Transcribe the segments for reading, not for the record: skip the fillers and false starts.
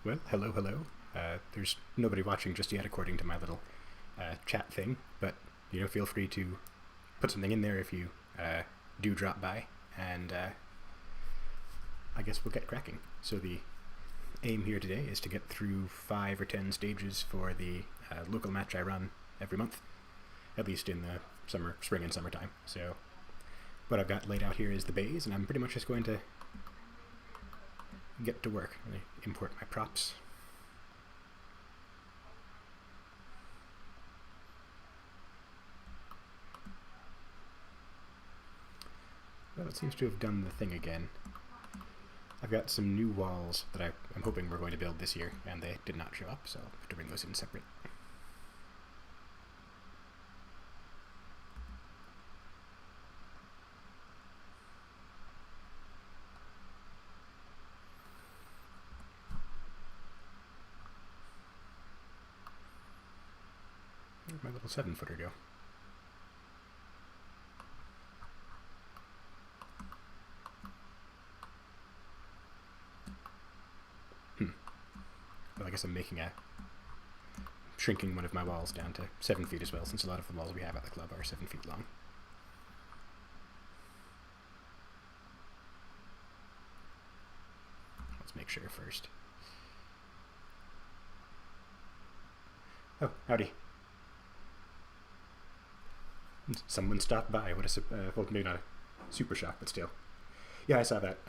Well, hello, hello. There's nobody watching just yet, according to my little chat thing, but feel free to put something in there if you do drop by, and I guess we'll get cracking. So the aim here today is to get through 5 or 10 stages for the local match I run every month, at least in the spring and summertime. So what I've got laid out here is the bays, and I'm pretty much just going to get to work. I import my props. Well, it seems to have done the thing again. I've got some new walls that I'm hoping we're going to build this year, and they did not show up, so I'll have to bring those in separate. Where'd my little 7-footer go? Well, I guess I'm shrinking one of my walls down to 7 feet as well, since a lot of the walls we have at the club are 7 feet long. Let's make sure first. Oh, howdy. Someone stopped by. What a well, maybe not a super shock, but still. Yeah, I saw that.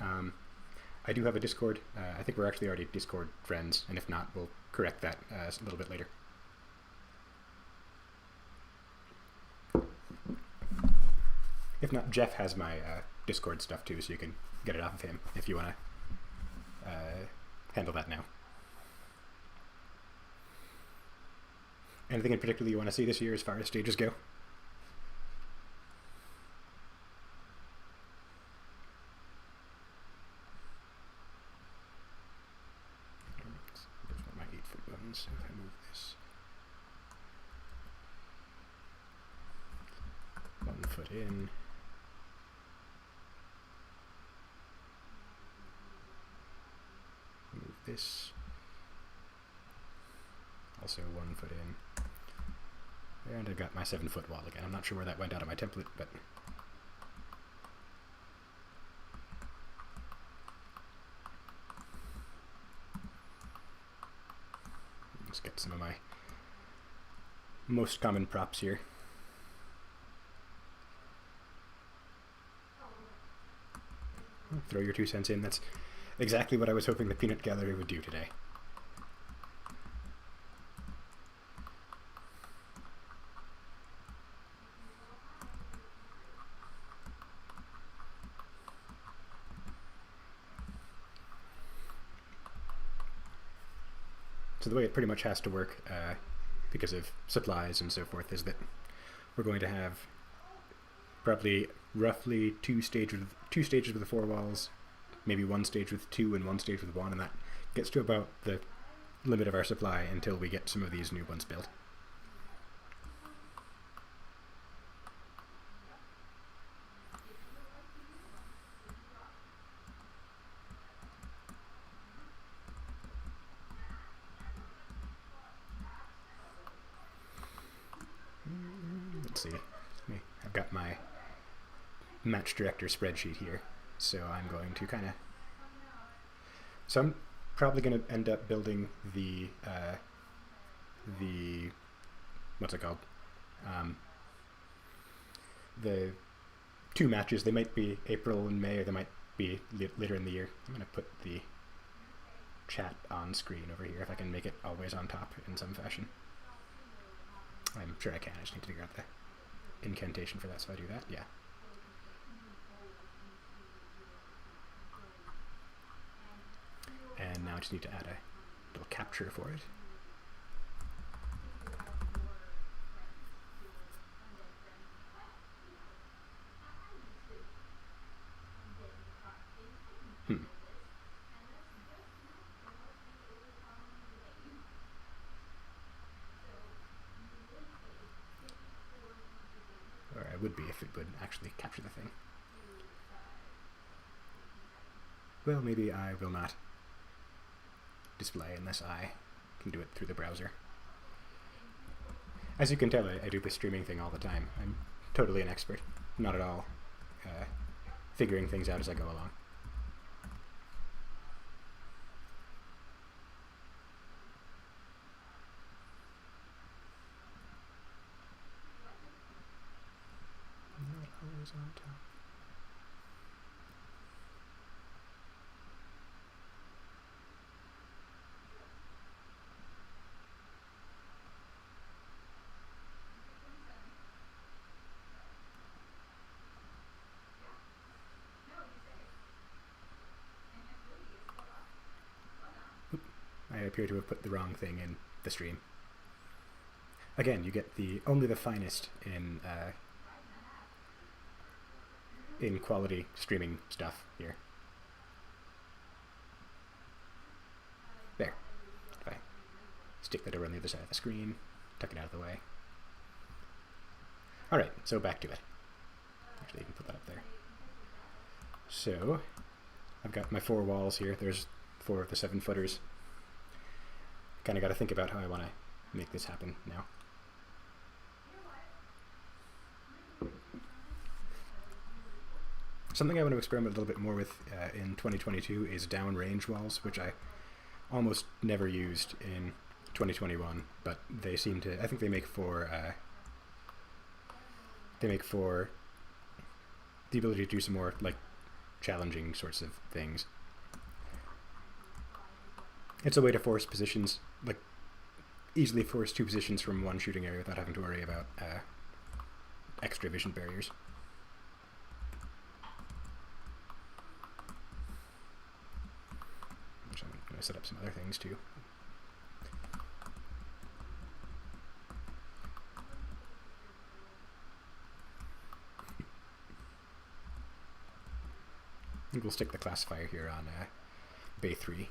I do have a Discord. I think we're actually already Discord friends, and if not, we'll correct that a little bit later. If not, Jeff has my Discord stuff too, so you can get it off of him if you want to handle that now. Anything in particular you want to see this year as far as stages go? There's my 8-foot buttons. If I move this 1 foot in. Move this. Also 1 foot in. And I've got my 7-foot wall again. I'm not sure where that went out of my template, but let's get some of my most common props here. Throw your 2 cents in. That's exactly what I was hoping the peanut gallery would do today. So the way it pretty much has to work, because of supplies and so forth, is that we're going to have probably roughly two stages with the 4 walls, maybe 1 stage with 2 and 1 stage with 1, and that gets to about the limit of our supply until we get some of these new ones built. Let's see. I've got my match director spreadsheet here, so I'm going to so I'm probably going to end up building the what's it called? The 2 matches. They might be April and May, or they might be later in the year. I'm going to put the chat on screen over here if I can make it always on top in some fashion. I'm sure I can. I just need to figure out the incantation for that, so I do that. Yeah. And now I just need to add a little capture for it. Or I would be if it would actually capture the thing. Well, maybe I will not. display unless I can do it through the browser. As you can tell, I do this streaming thing all the time. I'm totally an expert. Not at all figuring things out as I go along. Not always on top. I appear to have put the wrong thing in the stream. Again, you get only the finest in quality streaming stuff here. There. If I stick that over on the other side of the screen, tuck it out of the way. Alright, so back to it. Actually, you can put that up there. So, I've got my 4 walls here. There's 4 of the 7-footers. Kind of got to think about how I want to make this happen now. Something I want to experiment a little bit more with in 2022 is downrange walls, which I almost never used in 2021, but they seem to, I think they make for the ability to do some more like challenging sorts of things. It's a way to force positions, like easily force 2 positions from one shooting area without having to worry about extra vision barriers. Which I'm going to set up some other things too. I think we'll stick the classifier here on Bay 3.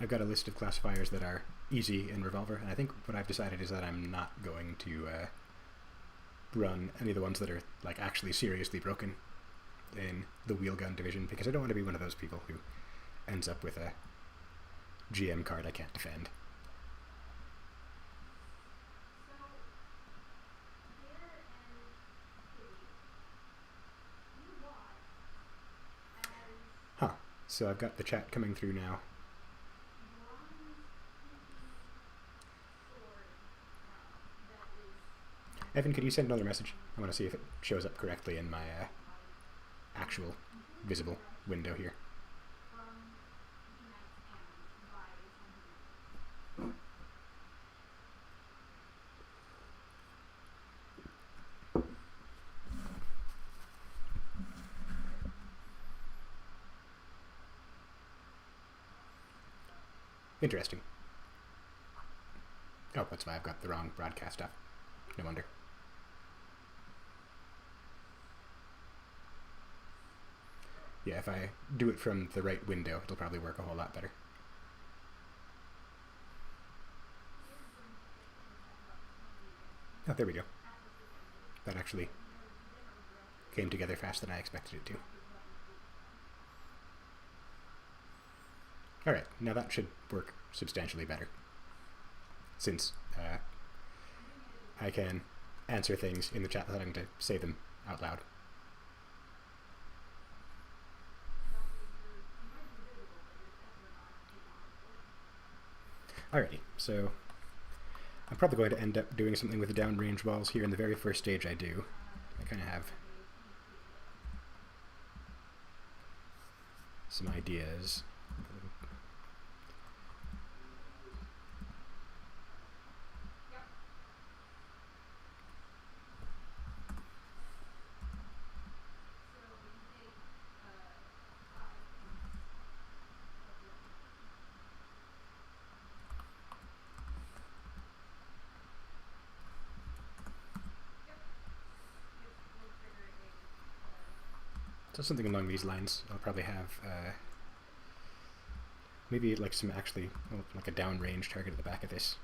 I've got a list of classifiers that are easy in Revolver, and I think what I've decided is that I'm not going to run any of the ones that are like actually seriously broken in the wheelgun division, because I don't want to be one of those people who ends up with a GM card I can't defend. Huh, so I've got the chat coming through now. Evan, could you send another message? I want to see if it shows up correctly in my actual visible window here. Interesting. Oh, that's why I've got the wrong broadcast up. No wonder. Yeah, if I do it from the right window, it'll probably work a whole lot better. Oh, there we go. That actually came together faster than I expected it to. Alright, now that should work substantially better, since I can answer things in the chat without having to say them out loud. Alrighty, so I'm probably going to end up doing something with the downrange walls here in the very first stage I do. I kind of have some ideas. So something along these lines. I'll probably have maybe like some actually like a downrange target at the back of this.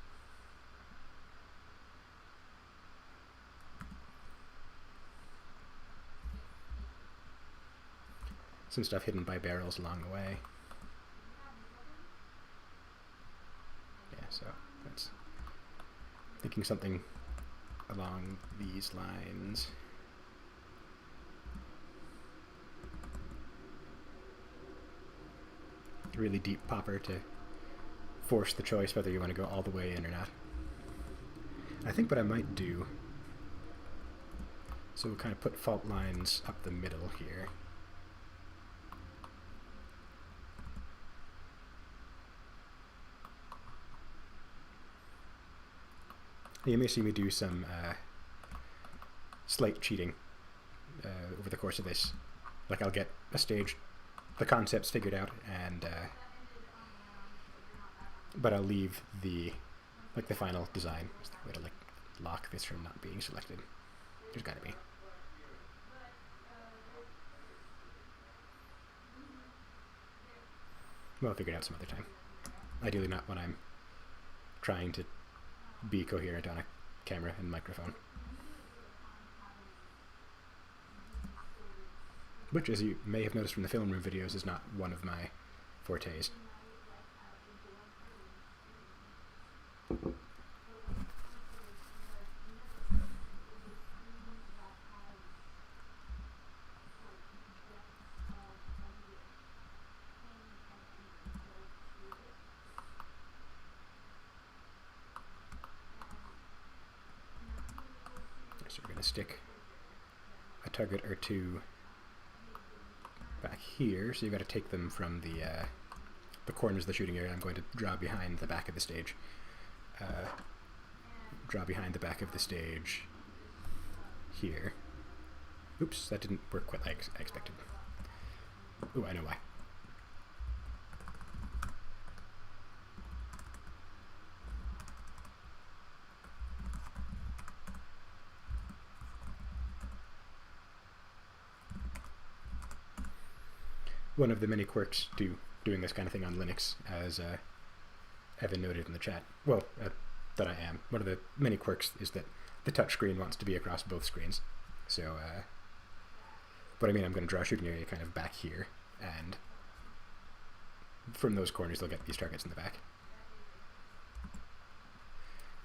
some stuff hidden by barrels along the way. Yeah, so that's thinking something along these lines. Really deep popper to force the choice whether you want to go all the way in or not. I think what I might do, so we'll kind of put fault lines up the middle here. You may see me do some slight cheating over the course of this. Like I'll get a stage, the concepts figured out, and but I'll leave the final design. Is there a way to lock this from not being selected? There's got to be. Well, I'll figure it out some other time. Ideally not when I'm trying to be coherent on a camera and microphone. Which, as you may have noticed from the film room videos, is not one of my fortes. So we're going to stick a target or two back here, so you've got to take them from the corners of the shooting area. I'm going to draw behind the back of the stage. Draw behind the back of the stage here. Oops, that didn't work quite like I expected. Ooh, I know why. One of the many quirks to doing this kind of thing on Linux, as Evan noted in the chat, well, that I am, one of the many quirks is that the touchscreen wants to be across both screens. So, but I mean, I'm going to draw a shooting area kind of back here, and from those corners they'll get these targets in the back.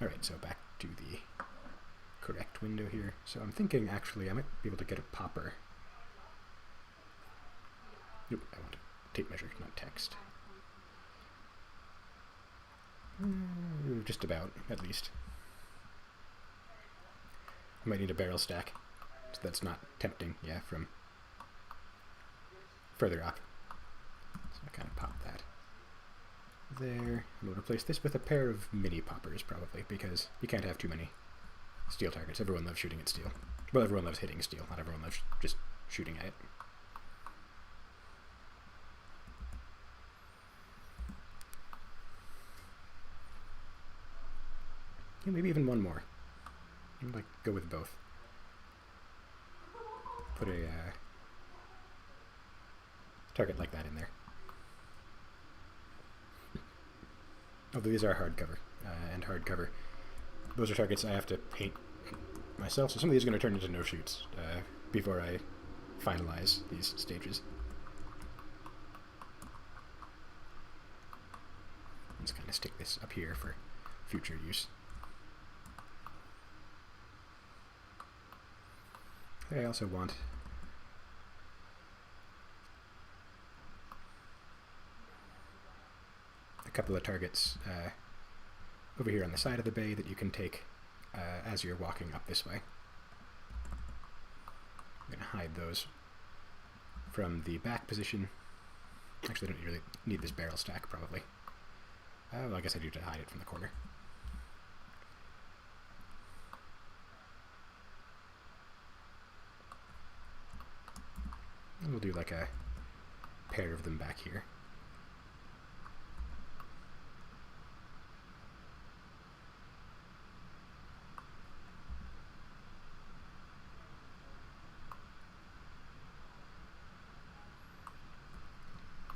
Alright, so back to the correct window here. So I'm thinking, actually, I might be able to get a popper. Nope, I want a tape measure, not text. Just about, at least. I might need a barrel stack, so that's not tempting, yeah, from further up. So I kind of pop that there. I'm going to replace this with a pair of mini poppers, probably, because you can't have too many steel targets. Everyone loves shooting at steel. Well, everyone loves hitting steel, not everyone loves just shooting at it. Yeah, maybe even one more. I'd go with both. Put a target like that in there. Although these are hardcover, and hardcover, those are targets I have to paint myself, so some of these are going to turn into no-shoots before I finalize these stages. Let's kind of stick this up here for future use. I also want a couple of targets over here on the side of the bay that you can take as you're walking up this way. I'm going to hide those from the back position. Actually, I don't really need this barrel stack, probably. Well, I guess I do to hide it from the corner. We'll do like a pair of them back here.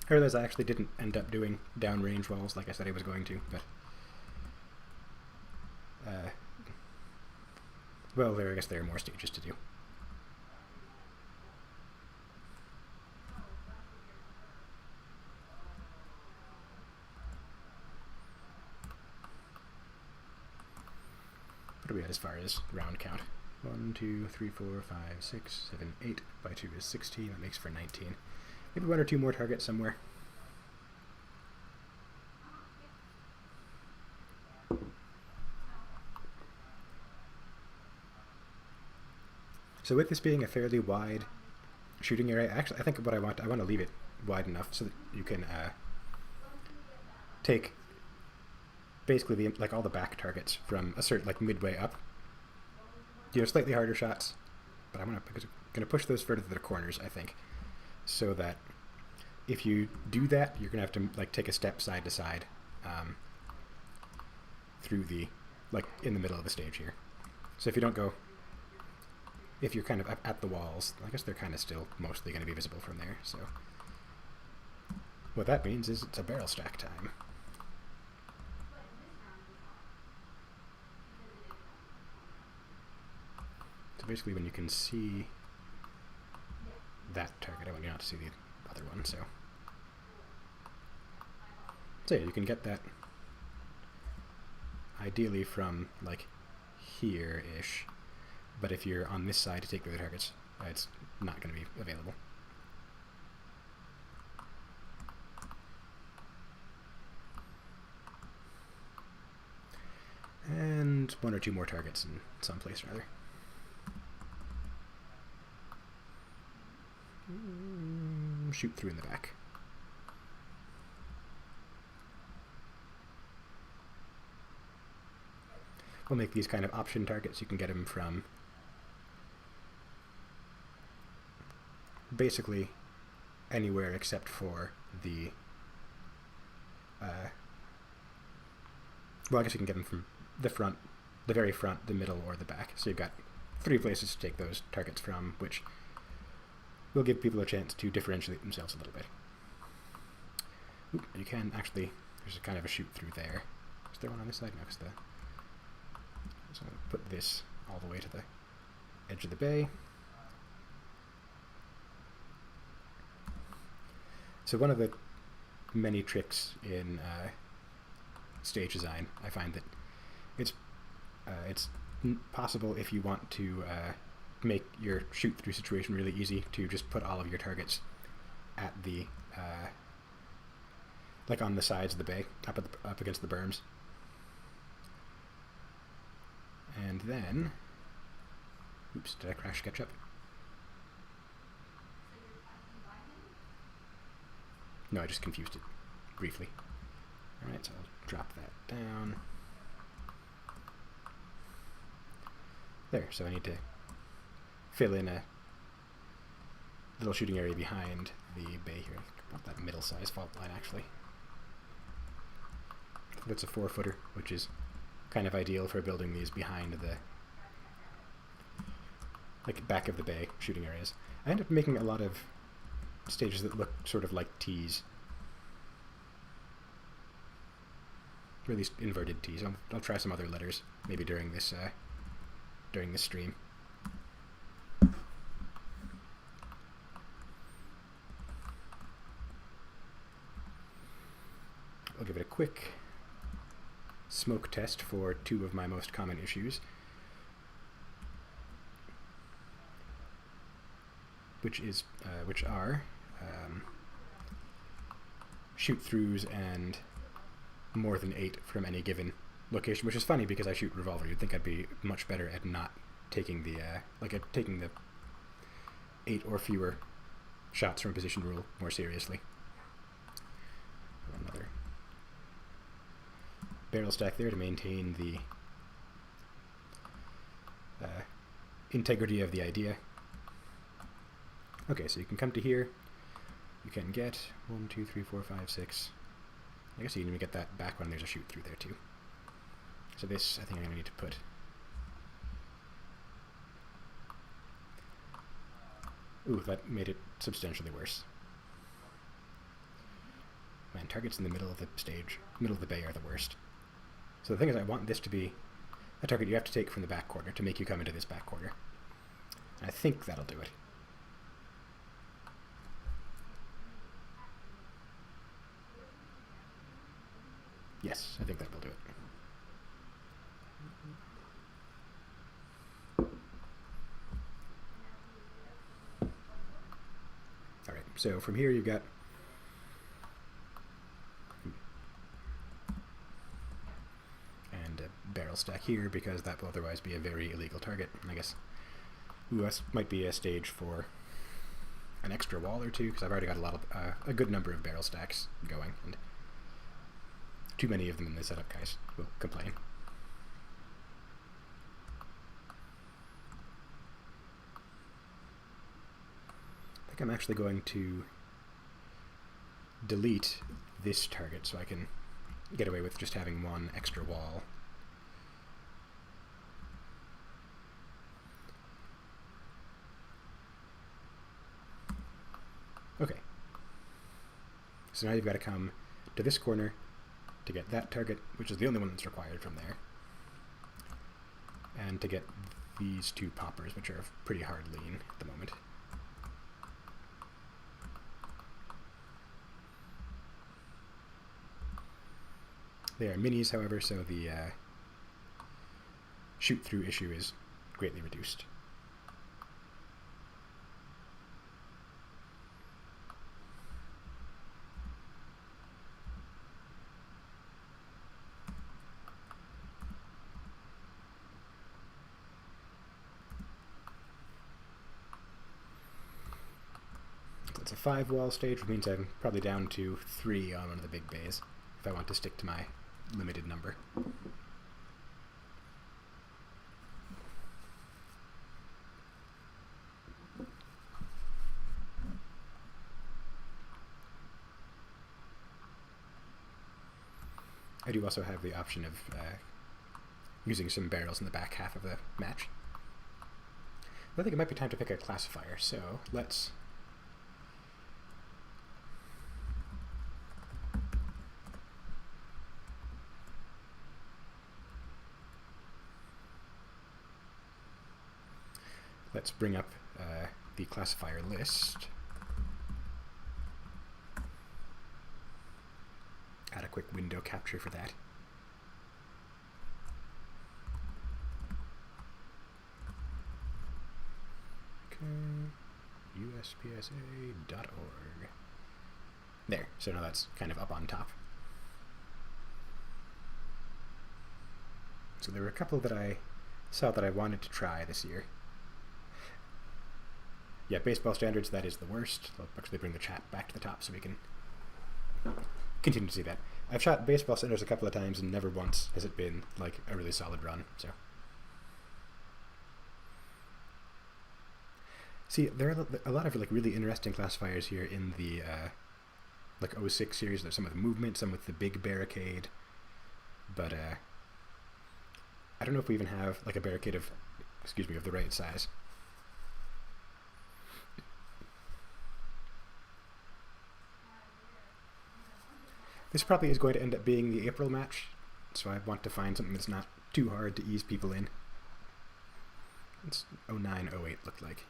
I realize I actually didn't end up doing downrange walls like I said I was going to, but well, I guess there are more stages to do. What are we at as far as round count? 1, 2, 3, 4, 5, 6, 7, 8. By 2 is 16. That makes for 19. Maybe 1 or 2 more targets somewhere. So with this being a fairly wide shooting area, actually, I think what I want to leave it wide enough so that you can take basically like all the back targets from a certain, like, midway up. You know, slightly harder shots, but I'm gonna push those further to the corners, I think, so that if you do that, you're gonna have to, like, take a step side to side through the, like, in the middle of the stage here. So if you don't go, if you're kind of at the walls, I guess they're kind of still mostly going to be visible from there. So what that means is it's a barrel stack time. So basically when you can see that target, I want you not to see the other one, so yeah, you can get that ideally from, like, here-ish. But if you're on this side to take the other targets, it's not going to be available. And 1 or 2 more targets in some place or other. Shoot through in the back. We'll make these kind of option targets. You can get them from basically anywhere except for the well, I guess you can get them from the front, the very front, the middle, or the back. So you've got 3 places to take those targets from, which will give people a chance to differentiate themselves a little bit. Ooh, you can actually, there's a kind of a shoot through there. Is there one on this side? No, because so I'm going to put this all the way to the edge of the bay. So one of the many tricks in stage design, I find that it's possible, if you want to make your shoot-through situation really easy, to just put all of your targets at the like on the sides of the bay, up against the berms, and then, oops, did I crash SketchUp? No, I just confused it briefly. Alright, so I'll drop that down. There, so I need to fill in a little shooting area behind the bay here. About that middle size fault line, actually. That's a 4-footer, which is kind of ideal for building these behind the, like, back of the bay shooting areas. I end up making a lot of stages that look sort of like T's. Or at least inverted T's. I'll try some other letters maybe during this stream. I'll give it a quick smoke test for 2 of my most common issues, which are shoot-throughs and more than 8 from any given location, which is funny because I shoot revolver. You'd think I'd be much better at not taking the taking the 8 or fewer shots from position rule more seriously. Another barrel stack there to maintain the integrity of the idea. Okay, so you can come to here. You can get 1, 2, 3, 4, 5, 6. I guess you can even get that back one. There's a shoot through there too. So this, I think I'm going to need to put ooh, that made it substantially worse. Man, targets in the middle of the stage, middle of the bay, are the worst. So the thing is, I want this to be a target you have to take from the back corner to make you come into this back corner. And I think that'll do it. Yes, I think that will do it. So from here you've got and a barrel stack here, because that will otherwise be a very illegal target. And I guess this might be a stage for an extra wall or two, because I've already got a good number of barrel stacks going, and too many of them in the setup guys will complain. I think I'm actually going to delete this target so I can get away with just having one extra wall. Okay. So now you've got to come to this corner to get that target, which is the only one that's required from there, and to get these two poppers, which are a pretty hard lean at the moment. They are minis, however, so the shoot-through issue is greatly reduced. It's a 5-wall stage, which means I'm probably down to 3 on one of the big bays if I want to stick to my limited number. I do also have the option of using some barrels in the back half of the match. I think it might be time to pick a classifier, so let's bring up the classifier list. Add a quick window capture for that. Okay, USPSA.org. There, so now that's kind of up on top. So there were a couple that I saw that I wanted to try this year. Yeah, baseball standards, that is the worst. I'll actually bring the chat back to the top so we can continue to see that. I've shot baseball standards a couple of times and never once has it been like a really solid run, so. See, there are a lot of like really interesting classifiers here in the like 06 series. There's some with movement, some with the big barricade, but I don't know if we even have like a barricade of, of the right size. This probably is going to end up being the April match, so I want to find something that's not too hard to ease people in. It's 09, 08 looked like.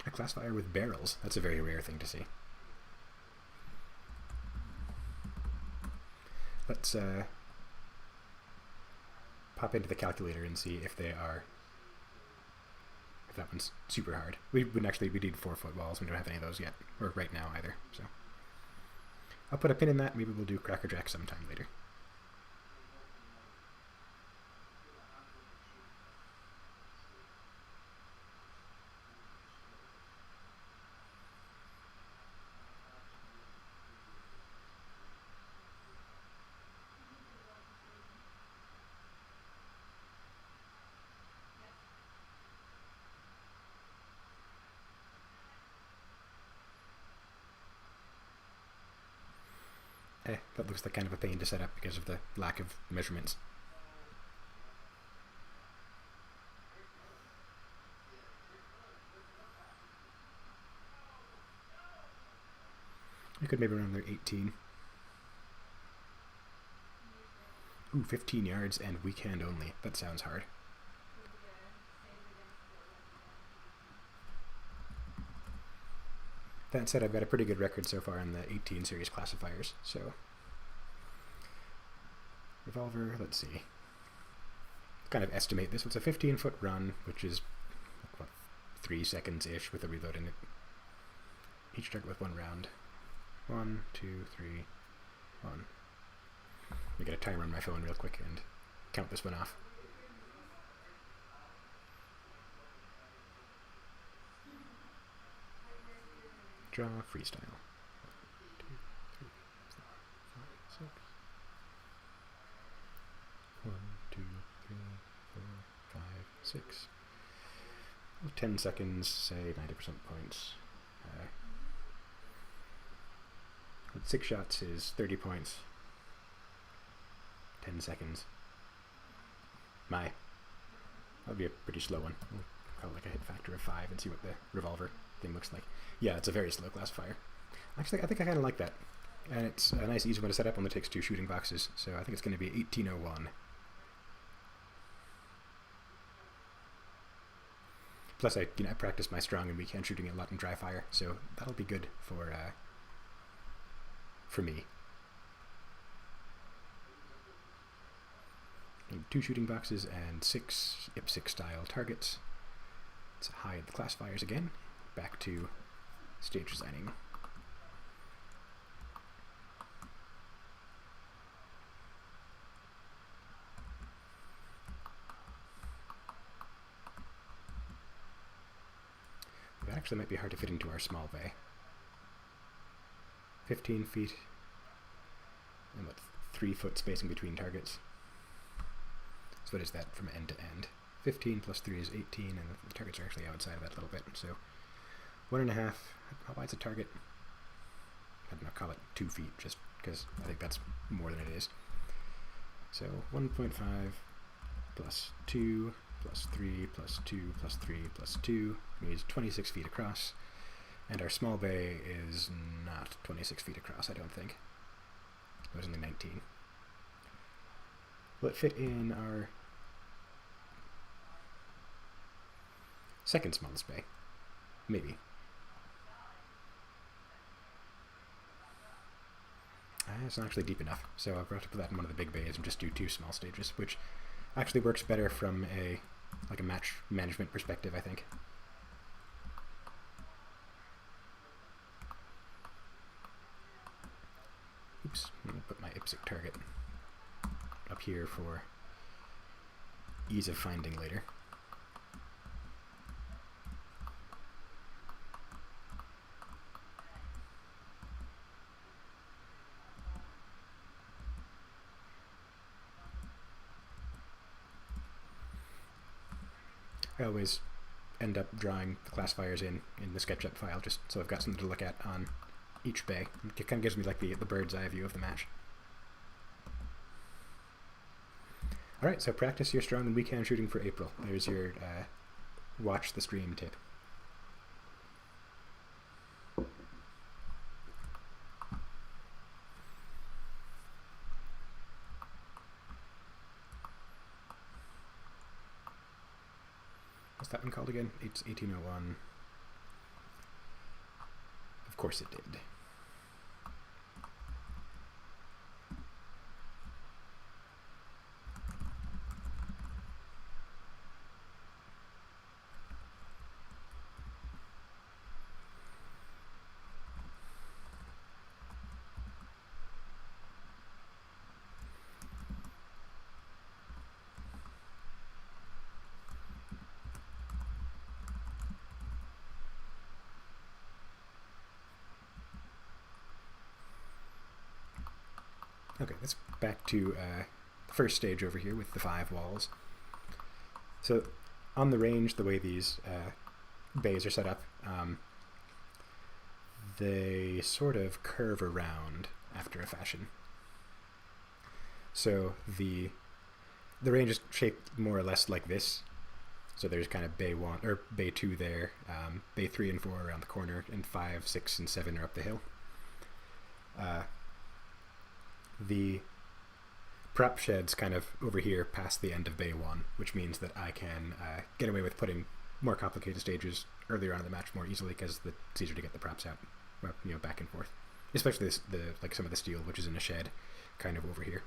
A classifier with barrels, that's a very rare thing to see. Let's pop into the calculator and see if that one's super hard. We need 4-foot walls. We don't have any of those yet, or right now either. So I'll put a pin in that. Maybe we'll do Cracker Jack sometime later. That looks like kind of a pain to set up because of the lack of measurements. I could maybe run another 18. Ooh, 15 yards and weak hand only. That sounds hard. That said, I've got a pretty good record so far in the 18 series classifiers, so... Revolver, let's see. Kind of estimate this. It's a 15-foot run, which is, what, 3 seconds-ish with a reload in it. Each target with 1 round. 1, 2, 3, 1. Let me get a timer on my phone real quick and count this one off. Draw freestyle. 1, 2, 3, 4, 5, 6. 1, 2, 3, 4, 5, 6. 10 seconds, say 90% points. 6 shots is 30 points. 10 seconds. My. That'll be a pretty slow one. We'll call it like a hit factor of 5 and see what the revolver thing looks like. Yeah, it's a very slow classifier. Actually, I think I kind of like that. And it's a nice, easy one to set up. Only takes 2 shooting boxes, so I think it's going to be 1801. Plus, I practiced my strong and weak hand shooting a lot in dry fire, so that'll be good for me. And 2 shooting boxes and 6 IPSC style targets. Let's hide the classifiers again. Back to stage designing. That actually might be hard to fit into our small bay. 15 feet and what, 3 foot spacing between targets. So what is that from end to end? 15 plus 3 is 18, and the targets are actually outside of that a little bit. So 1.5. How wide's a target? I don't know, call it 2 feet, just because I think that's more than it is. So 1.5 plus 2 plus 3 plus 2 plus 3 plus 2 means 26 feet across. And our small bay is not 26 feet across, I don't think. It was only 19. Will it fit in our second smallest bay? Maybe. It's not actually deep enough, so I'll have to put that in one of the big bays and just do 2 small stages, which actually works better from a match management perspective, I think. Oops, I'm going to put my IPSC target up here for ease of finding later. I always end up drawing the classifiers in the SketchUp file just so I've got something to look at on each bay. It kind of gives me like the bird's eye view of the match. Alright, so practice your strong and weak hand shooting for April. There's your watch the stream tip. What's that one called again? It's 1801. Of course it did. Okay, let's back to the first stage over here with the 5 walls. So on the range, the way these bays are set up, they sort of curve around after a fashion. So the range is shaped more or less like this. So there's kind of bay 1 or bay 2 there, bay 3 and 4 around the corner, and 5, 6, and 7 are up the hill. The prop shed's kind of over here past the end of bay 1, which means that I can get away with putting more complicated stages earlier on in the match more easily because it's easier to get the props out. well, back and forth. Especially like some of the steel, which is in a shed, kind of over here.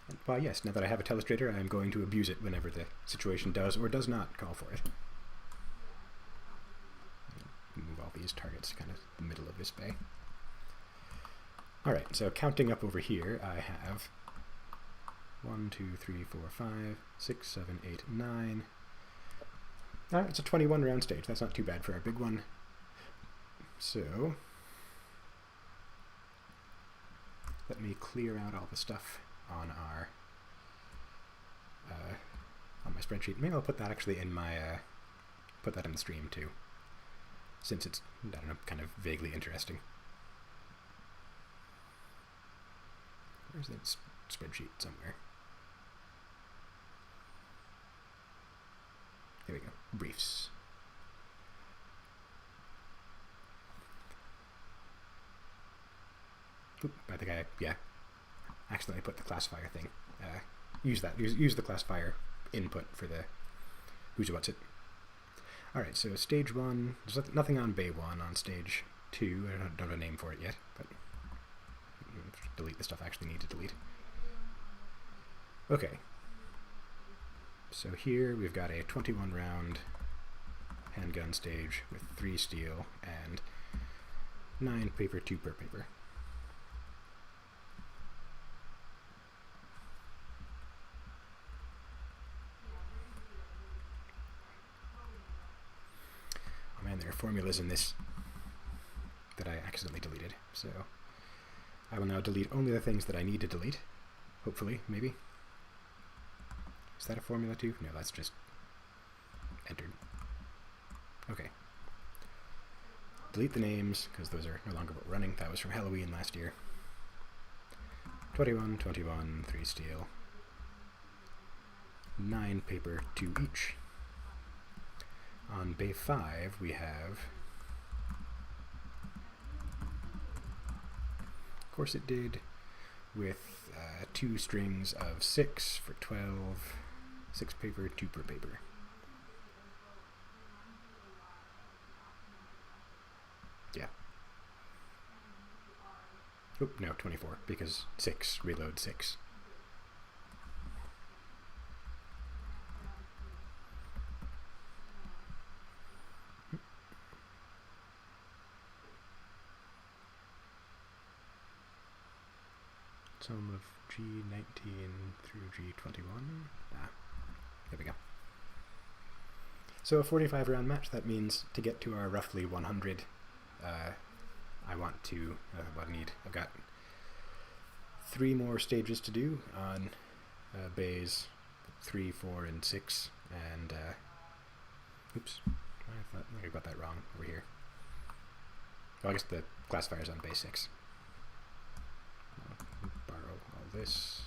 And, well, yes, now that I have a telestrator, I'm going to abuse it whenever the situation does or does not call for it. Move all these targets kind of the middle of this bay. Alright, so counting up over here, I have 1, 2, 3, 4, 5, 6, 7, 8, 9. Alright, it's a 21 round stage. That's not too bad for our big one. So, let me clear out all the stuff on our on my spreadsheet. Maybe I'll put that actually in my put that in the stream too, since it's, I don't know, kind of vaguely interesting. Where's that spreadsheet? Somewhere. There we go. Briefs. Oop, I think accidentally put the classifier thing. Use the classifier input for the who's what's it. Alright, so stage 1, there's nothing on bay 1. On stage 2, I don't have a name for it yet, but delete the stuff I actually need to delete. Okay. So here we've got a 21 round handgun stage with 3 steel and 9 paper, 2 per paper. Oh man, there are formulas in this that I accidentally deleted, so I will now delete only the things that I need to delete. Hopefully, maybe. Is that a formula too? No, that's just entered. Okay. Delete the names, because those are no longer what we're running. That was from Halloween last year. 21, 21, 3 steel. 9 paper, 2 each. On bay 5, we have... Of course it did, with 2 strings of 6 for 12, 6 paper, 2 per paper. Yeah. Oop, no, 24, because 6, reload 6. Sum of G19 through G21. There we go. So a 45 round match, that means to get to our roughly 100, I want to, what I need, I've got 3 more stages to do on bays 3, 4, and 6, and, oops, I thought I got that wrong over here. Well, I guess the classifier's on bay 6. Borrow all this.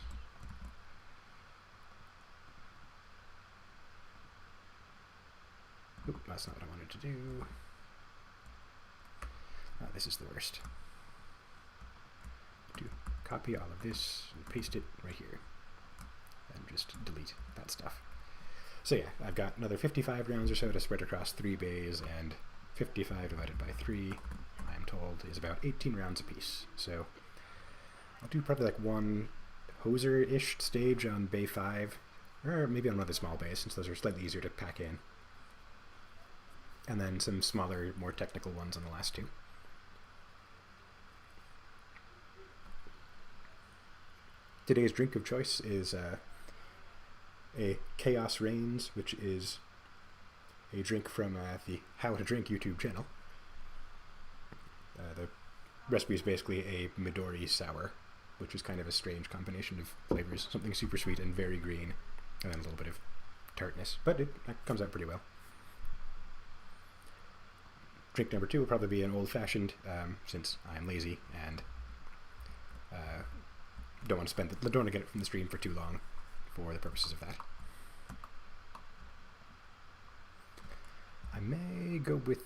Oop, that's not what I wanted to do. This is the worst. Copy all of this and paste it right here. And just delete that stuff. So yeah, I've got another 55 rounds or so to spread across 3 bays, and 55 divided by 3, I'm told, is about 18 rounds apiece. So I'll do probably like 1 hoser-ish stage on bay 5, or maybe on another small bay, since those are slightly easier to pack in. And then some smaller, more technical ones on the last 2. Today's drink of choice is a Chaos Reigns, which is a drink from the How to Drink YouTube channel. The recipe is basically a Midori sour, which is kind of a strange combination of flavors. Something super sweet and very green, and then a little bit of tartness. But it comes out pretty well. Drink number 2 will probably be an old-fashioned, since I'm lazy and don't want to get it from the stream for too long for the purposes of that. I may go with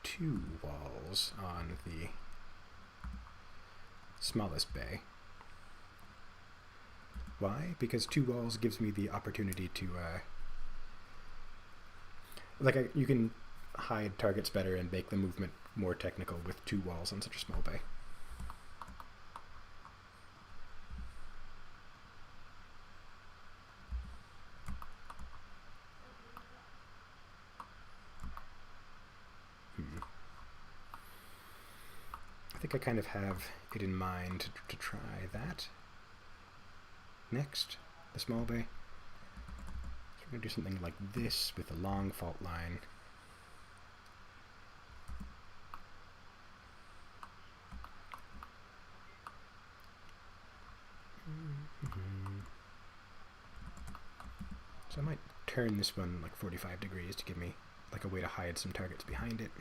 2 walls on the smallest bay. Why? Because 2 walls gives me the opportunity to you can hide targets better and make the movement more technical with 2 walls on such a small bay. I think I kind of have it in mind to try that. Next, the small bay. So we're going to do something like this with a long fault line. So I might turn this one like 45 degrees to give me like a way to hide some targets behind it.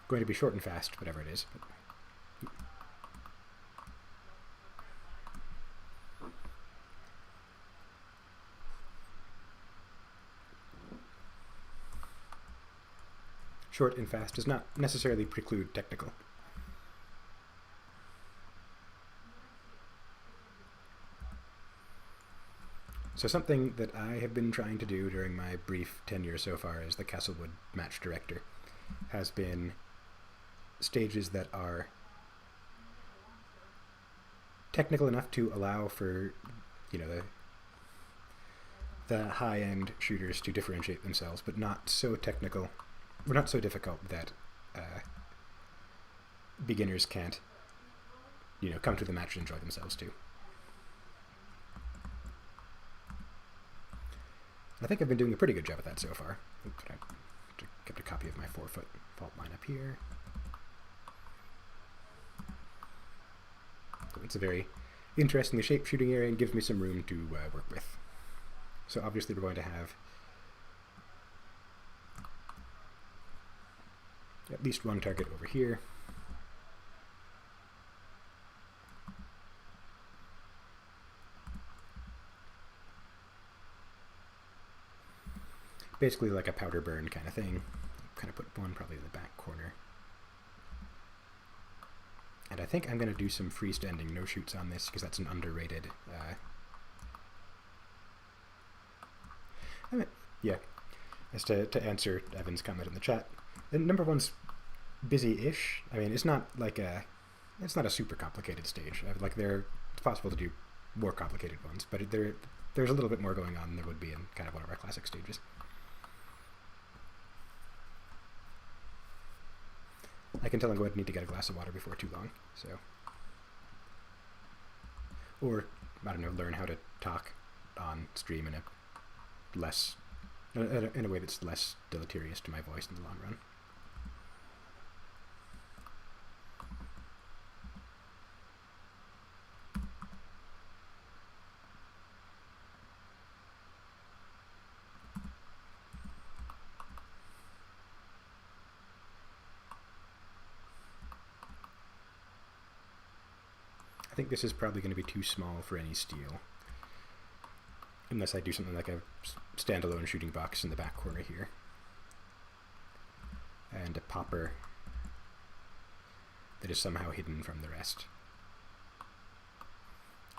Going to be short and fast, whatever it is. But short and fast does not necessarily preclude technical. So something that I have been trying to do during my brief tenure so far as the Castlewood match director has been stages that are technical enough to allow for, you know, the high-end shooters to differentiate themselves, but not so technical, or not so difficult that beginners can't, you know, come to the match and enjoy themselves too. I think I've been doing a pretty good job at that so far. I kept a copy of my 4-foot fault line up here. It's a very interesting shape shooting area and gives me some room to work with. So obviously we're going to have at least one target over here. Basically like a powder burn kind of thing. Kind of put one probably in the back corner. And I think I'm going to do some freestanding no-shoots on this because that's an underrated... yeah, as to answer Evan's comment in the chat, the number one's busy-ish. I mean, it's not like it's not a super complicated stage. Like it's possible to do more complicated ones, but there's a little bit more going on than there would be in kind of one of our classic stages. I can tell I'm going to need to get a glass of water before too long, so... Or, I don't know, learn how to talk on stream in a way that's less deleterious to my voice in the long run. I think this is probably going to be too small for any steel. Unless I do something like a standalone shooting box in the back corner here. And a popper that is somehow hidden from the rest.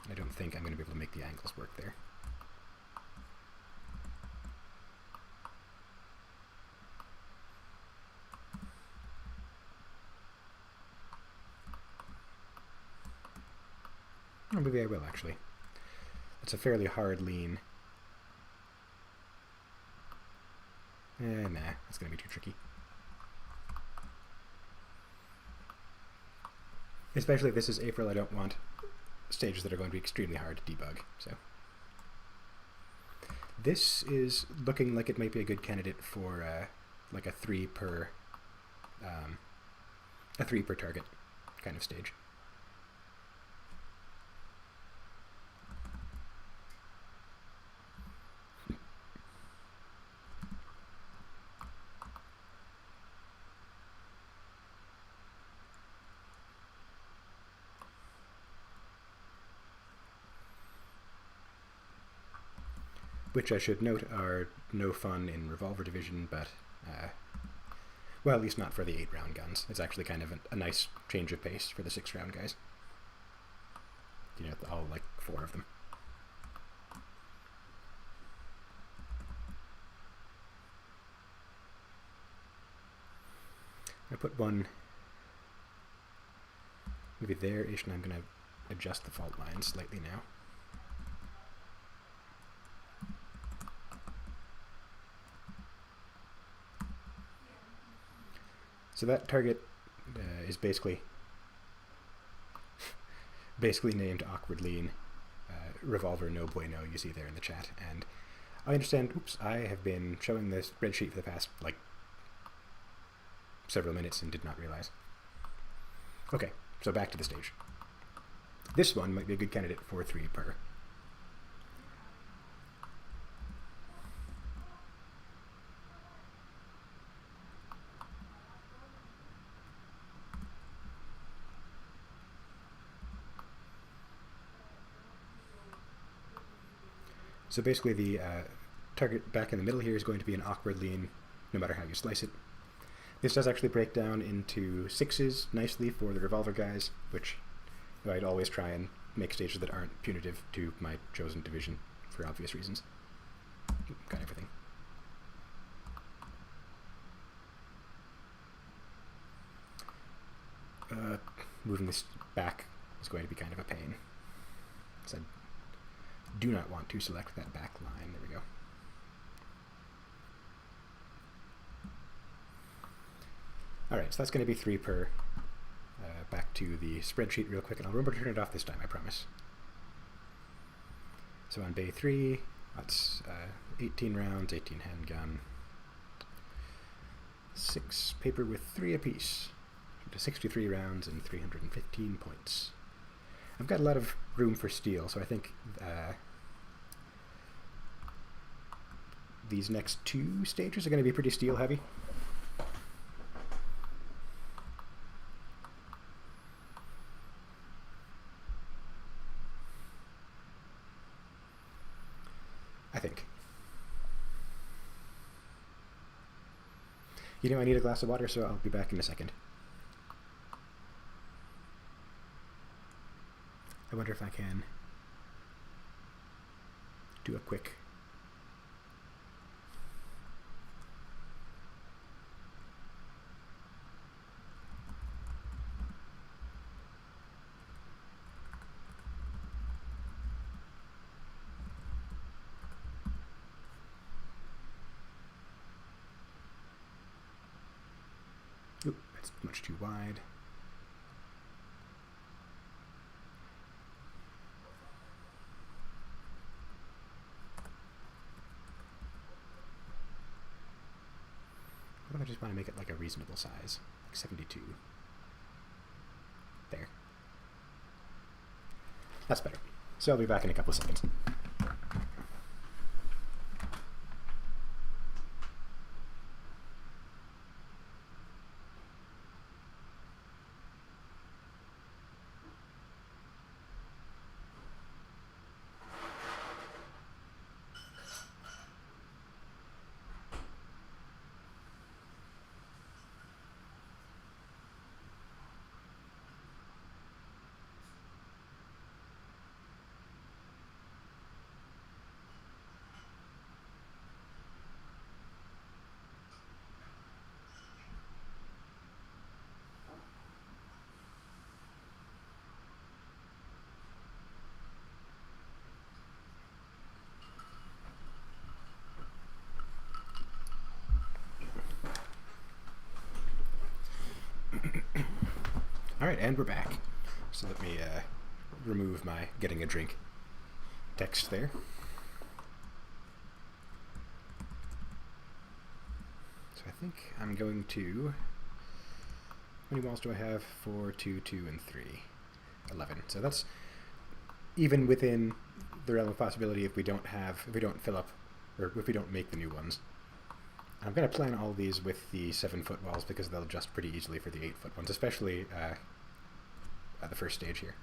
I don't think I'm going to be able to make the angles work there. Or maybe I will, actually. It's a fairly hard lean. Nah, that's going to be too tricky. Especially if this is April, I don't want stages that are going to be extremely hard to debug. So this is looking like it might be a good candidate for like a 3 per target kind of stage. Which I should note are no fun in revolver division, but, well, at least not for the 8-round guns. It's actually kind of a nice change of pace for the 6-round guys. all like 4 of them. I put one maybe there-ish, and I'm going to adjust the fault line slightly now. So that target is basically named Awkward Lean, revolver no bueno, you see there in the chat. And I understand, oops, I have been showing this spreadsheet for the past, like, several minutes and did not realize. Okay, so back to the stage. This one might be a good candidate for 3 per. So basically the target back in the middle here is going to be an Awkward Lean, no matter how you slice it. This does actually break down into 6s nicely for the revolver guys, which I'd always try and make stages that aren't punitive to my chosen division for obvious reasons. Got everything. Moving this back is going to be kind of a pain, because I do not want to select that back line. There we go. Alright, so that's going to be 3 per. Back to the spreadsheet real quick, and I'll remember to turn it off this time, I promise. So on bay 3, that's 18 rounds, 18 handgun, 6 paper with 3 apiece, to 63 rounds and 315 points. I've got a lot of room for steel, so I think these next 2 stages are going to be pretty steel heavy. I think. I need a glass of water, so I'll be back in a second. I wonder if I can do a quick Oop, that's much too wide. What if I just want to make it like a reasonable size, like 72? There. That's better. So I'll be back in a couple of seconds. Alright, and we're back. So let me remove my getting a drink text there. So I think I'm going to... How many walls do I have? 4, 2, 2, and 3. 11. So that's even within the realm of possibility if we don't fill up, or if we don't make the new ones. I'm going to plan all these with the 7-foot walls because they'll adjust pretty easily for the 8-foot ones, especially at the first stage here.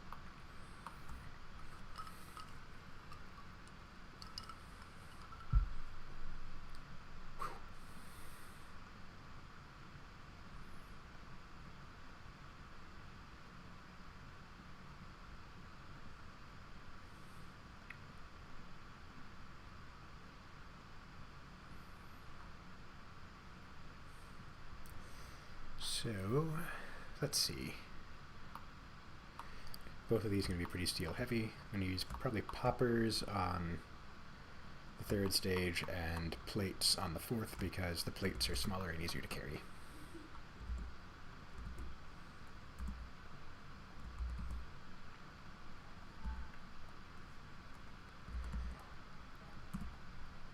So, let's see. Both of these are going to be pretty steel heavy. I'm going to use probably poppers on the third stage and plates on the fourth because the plates are smaller and easier to carry.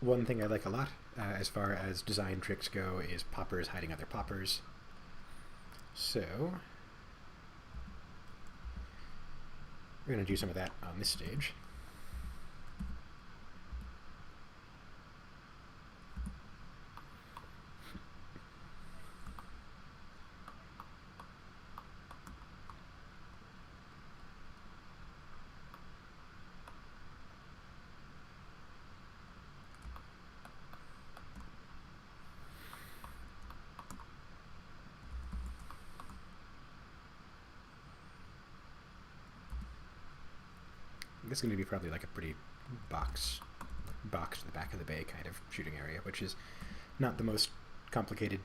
One thing I like a lot as far as design tricks go is poppers hiding other poppers. So we're going to do some of that on this stage. This is going to be probably like a pretty box to the back of the bay kind of shooting area, which is not the most complicated,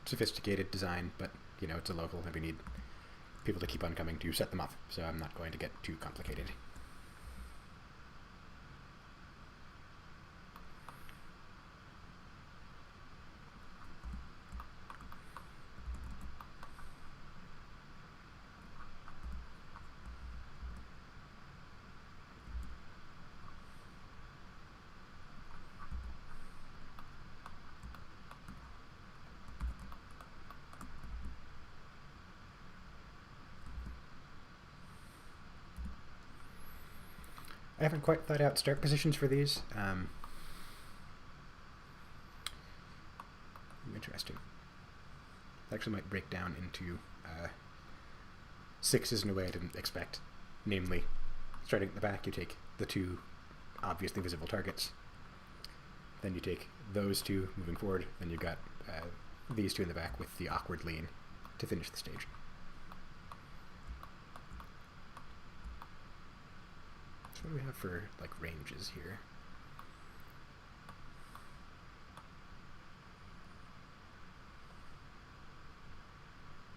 sophisticated design, but you know, it's a local and we need people to keep on coming to set them up, so I'm not going to get too complicated. I haven't quite thought out start positions for these. Interesting. It actually might break down into sixes in a way I didn't expect. Namely, starting at the back, you take the two obviously visible targets. Then you take those two moving forward. Then you've got these two in the back with the awkward lean to finish the stage. What do we have for like ranges here?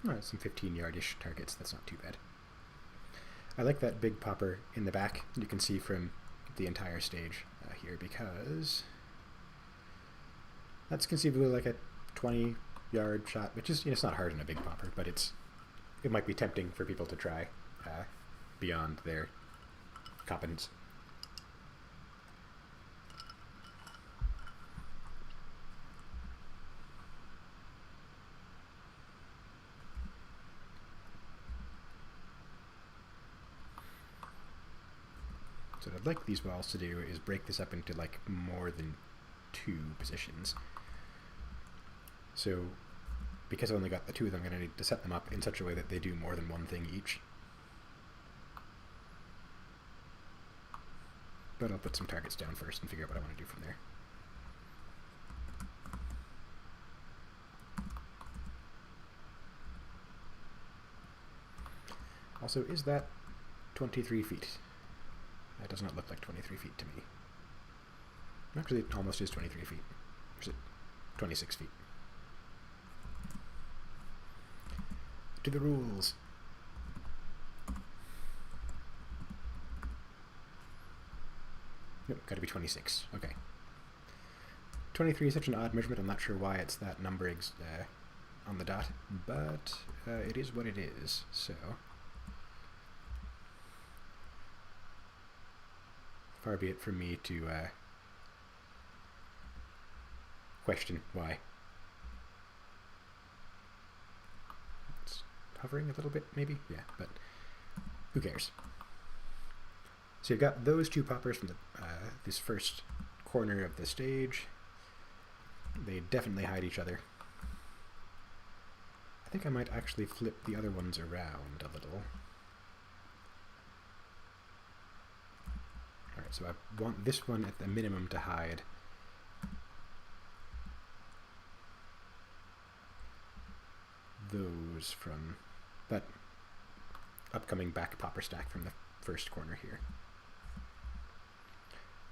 Oh, some 15-yard-ish targets. That's not too bad. I like that big popper in the back. You can see from the entire stage here because that's conceivably like a 20-yard shot, which is, you know, it's not hard in a big popper, but it might be tempting for people to try beyond their competence. So what I'd like these walls to do is break this up into like more than two positions. So because I've only got the two of them, I'm going to need to set them up in such a way that they do more than one thing each. But I'll put some targets down first and figure out what I want to do from there. Also, is that 23 feet? That does not look like 23 feet to me. Actually, it almost is 23 feet. Or is it 26 feet? To the rules. Nope, gotta be 26. Okay. 23 is such an odd measurement, I'm not sure why it's that number on the dot, but it is what it is, so. Far be it from me to question why. It's hovering a little bit, maybe? Yeah, but who cares? So you've got those two poppers from this first corner of the stage. They definitely hide each other. I think I might actually flip the other ones around a little. Alright, so I want this one at the minimum to hide those from that upcoming back popper stack from the first corner here.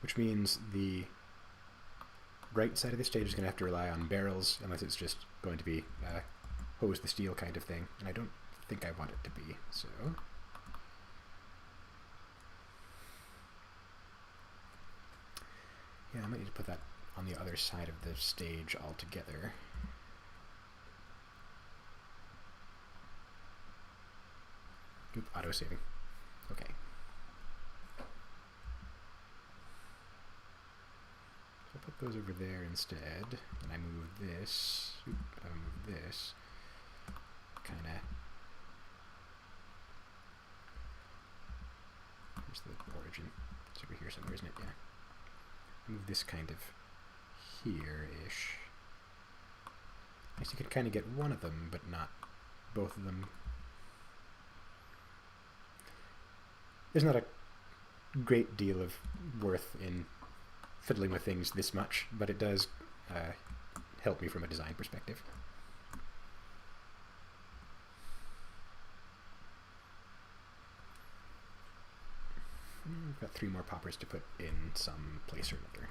Which means the right side of the stage is going to have to rely on barrels, unless it's just going to be hose the steel kind of thing, and I don't think I want it to be, so... Yeah, I might need to put that on the other side of the stage altogether. Oop, auto-saving. Okay. So I'll put those over there instead, and I move this, oop, I move this, kinda, where's the origin? It's over here somewhere, isn't it? Yeah. Move this kind of here-ish. I guess you could kind of get one of them, but not both of them. There's not a great deal of worth in fiddling with things this much, but it does help me from a design perspective. I've got 3 more poppers to put in some place or another.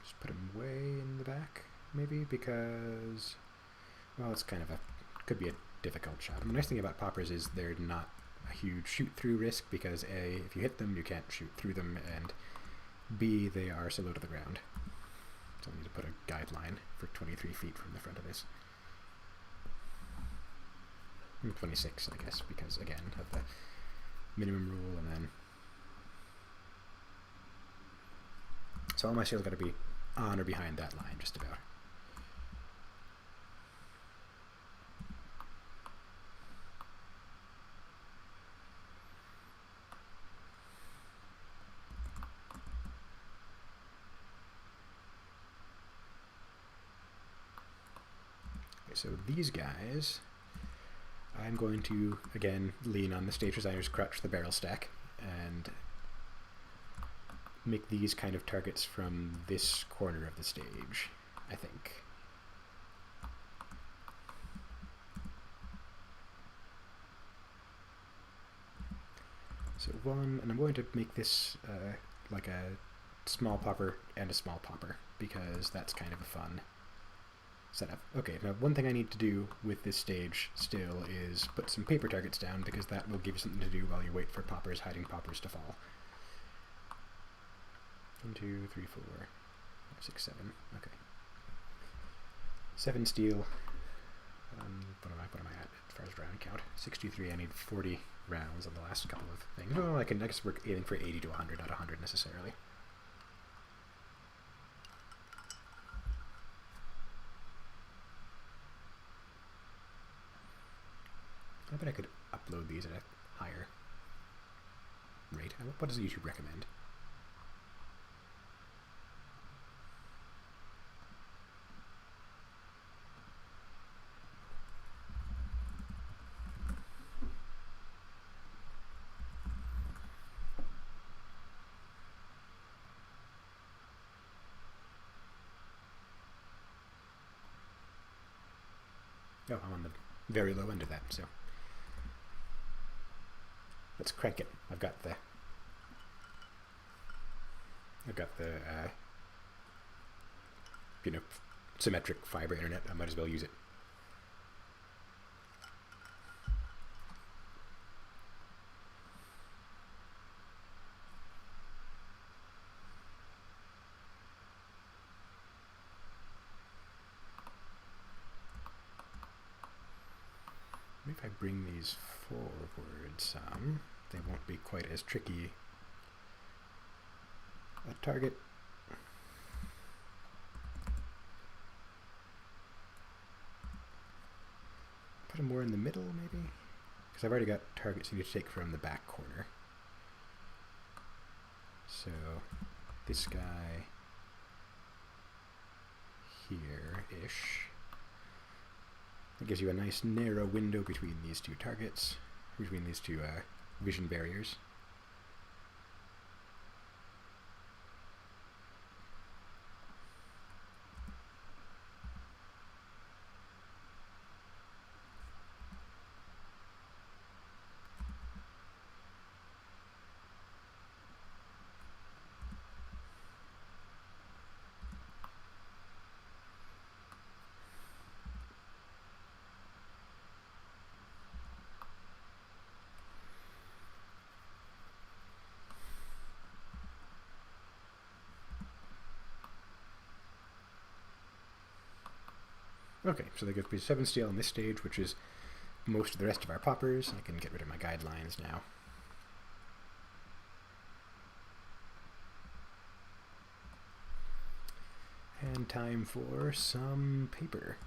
Just put them way in the back, maybe, because, well, it's kind of could be a difficult shot. And the nice thing about poppers is they're not a huge shoot-through risk, because A, if you hit them, you can't shoot through them, and B, they are so low to the ground. So I need to put a guideline for 23 feet from the front of this. 26, I guess, because, again, of the minimum rule, and then... So all my sails got to be on or behind that line, just about. Okay, so these guys... I'm going to, again, lean on the stage designer's crutch, the barrel stack, and make these kind of targets from this corner of the stage, I think. So one, and I'm going to make this like a small popper and a small popper, because that's kind of a fun setup. Okay, now one thing I need to do with this stage still is put some paper targets down, because that will give you something to do while you wait for poppers, hiding poppers to fall. 1, 2, 3, 4, 5, 6, 7. Okay. 7 steel. What am I at as far as round count? 63. I need 40 rounds on the last couple of things. No, I guess we're aiming for 80 to 100, not 100 necessarily. I bet I could upload these at a higher rate. What does YouTube recommend? Oh, I'm on the very low end of that, so let's crank it. I've got the you know, symmetric fiber internet. I might as well use it. Maybe if I bring these forward some, they won't be quite as tricky a target. Put them more in the middle, maybe? Because I've already got targets you need to take from the back corner. So, this guy here-ish. That gives you a nice narrow window between these two targets, between these two vision barriers. Okay, so that gives me 7 steel on this stage, which is most of the rest of our poppers. I can get rid of my guidelines now. And time for some paper.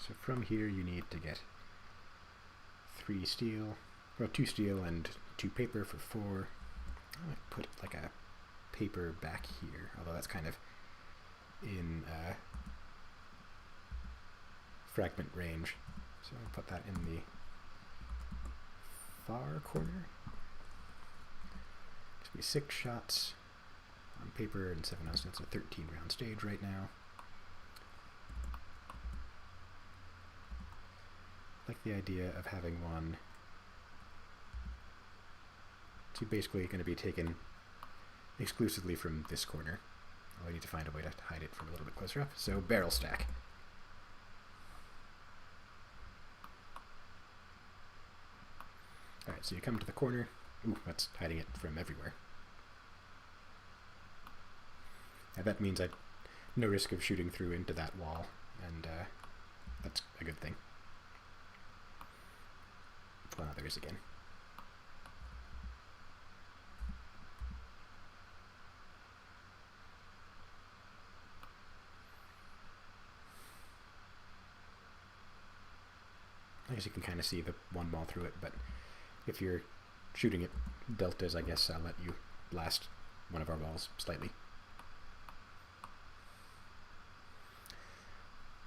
So from here you need to get 3 steel, well 2 steel and 2 paper for 4. I might put like a paper back here, although that's kind of in fragment range. So I'll put that in the far corner. Gives me 6 shots on paper and 7 ounces. That's a 13 round stage right now. I like the idea of having one. It's basically going to be taken exclusively from this corner. I need to find a way to hide it from a little bit closer up. So barrel stack. Alright, so you come to the corner. Ooh, that's hiding it from everywhere. And that means I've no risk of shooting through into that wall, and that's a good thing. Well, there is again. I guess you can kind of see the one ball through it, but if you're shooting at deltas, I guess I'll let you blast one of our balls slightly.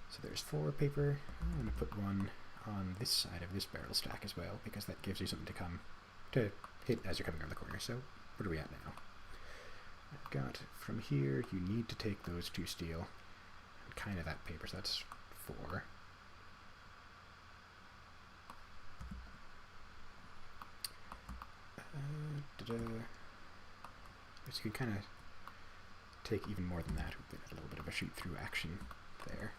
So there's 4 paper. I'm going to put one on this side of this barrel stack as well, because that gives you something to hit as you're coming around the corner. So what are we at now? I've got from here, you need to take those 2 steel and kind of that paper, so that's 4. So you can kind of take even more than that. A little bit of a shoot through action there.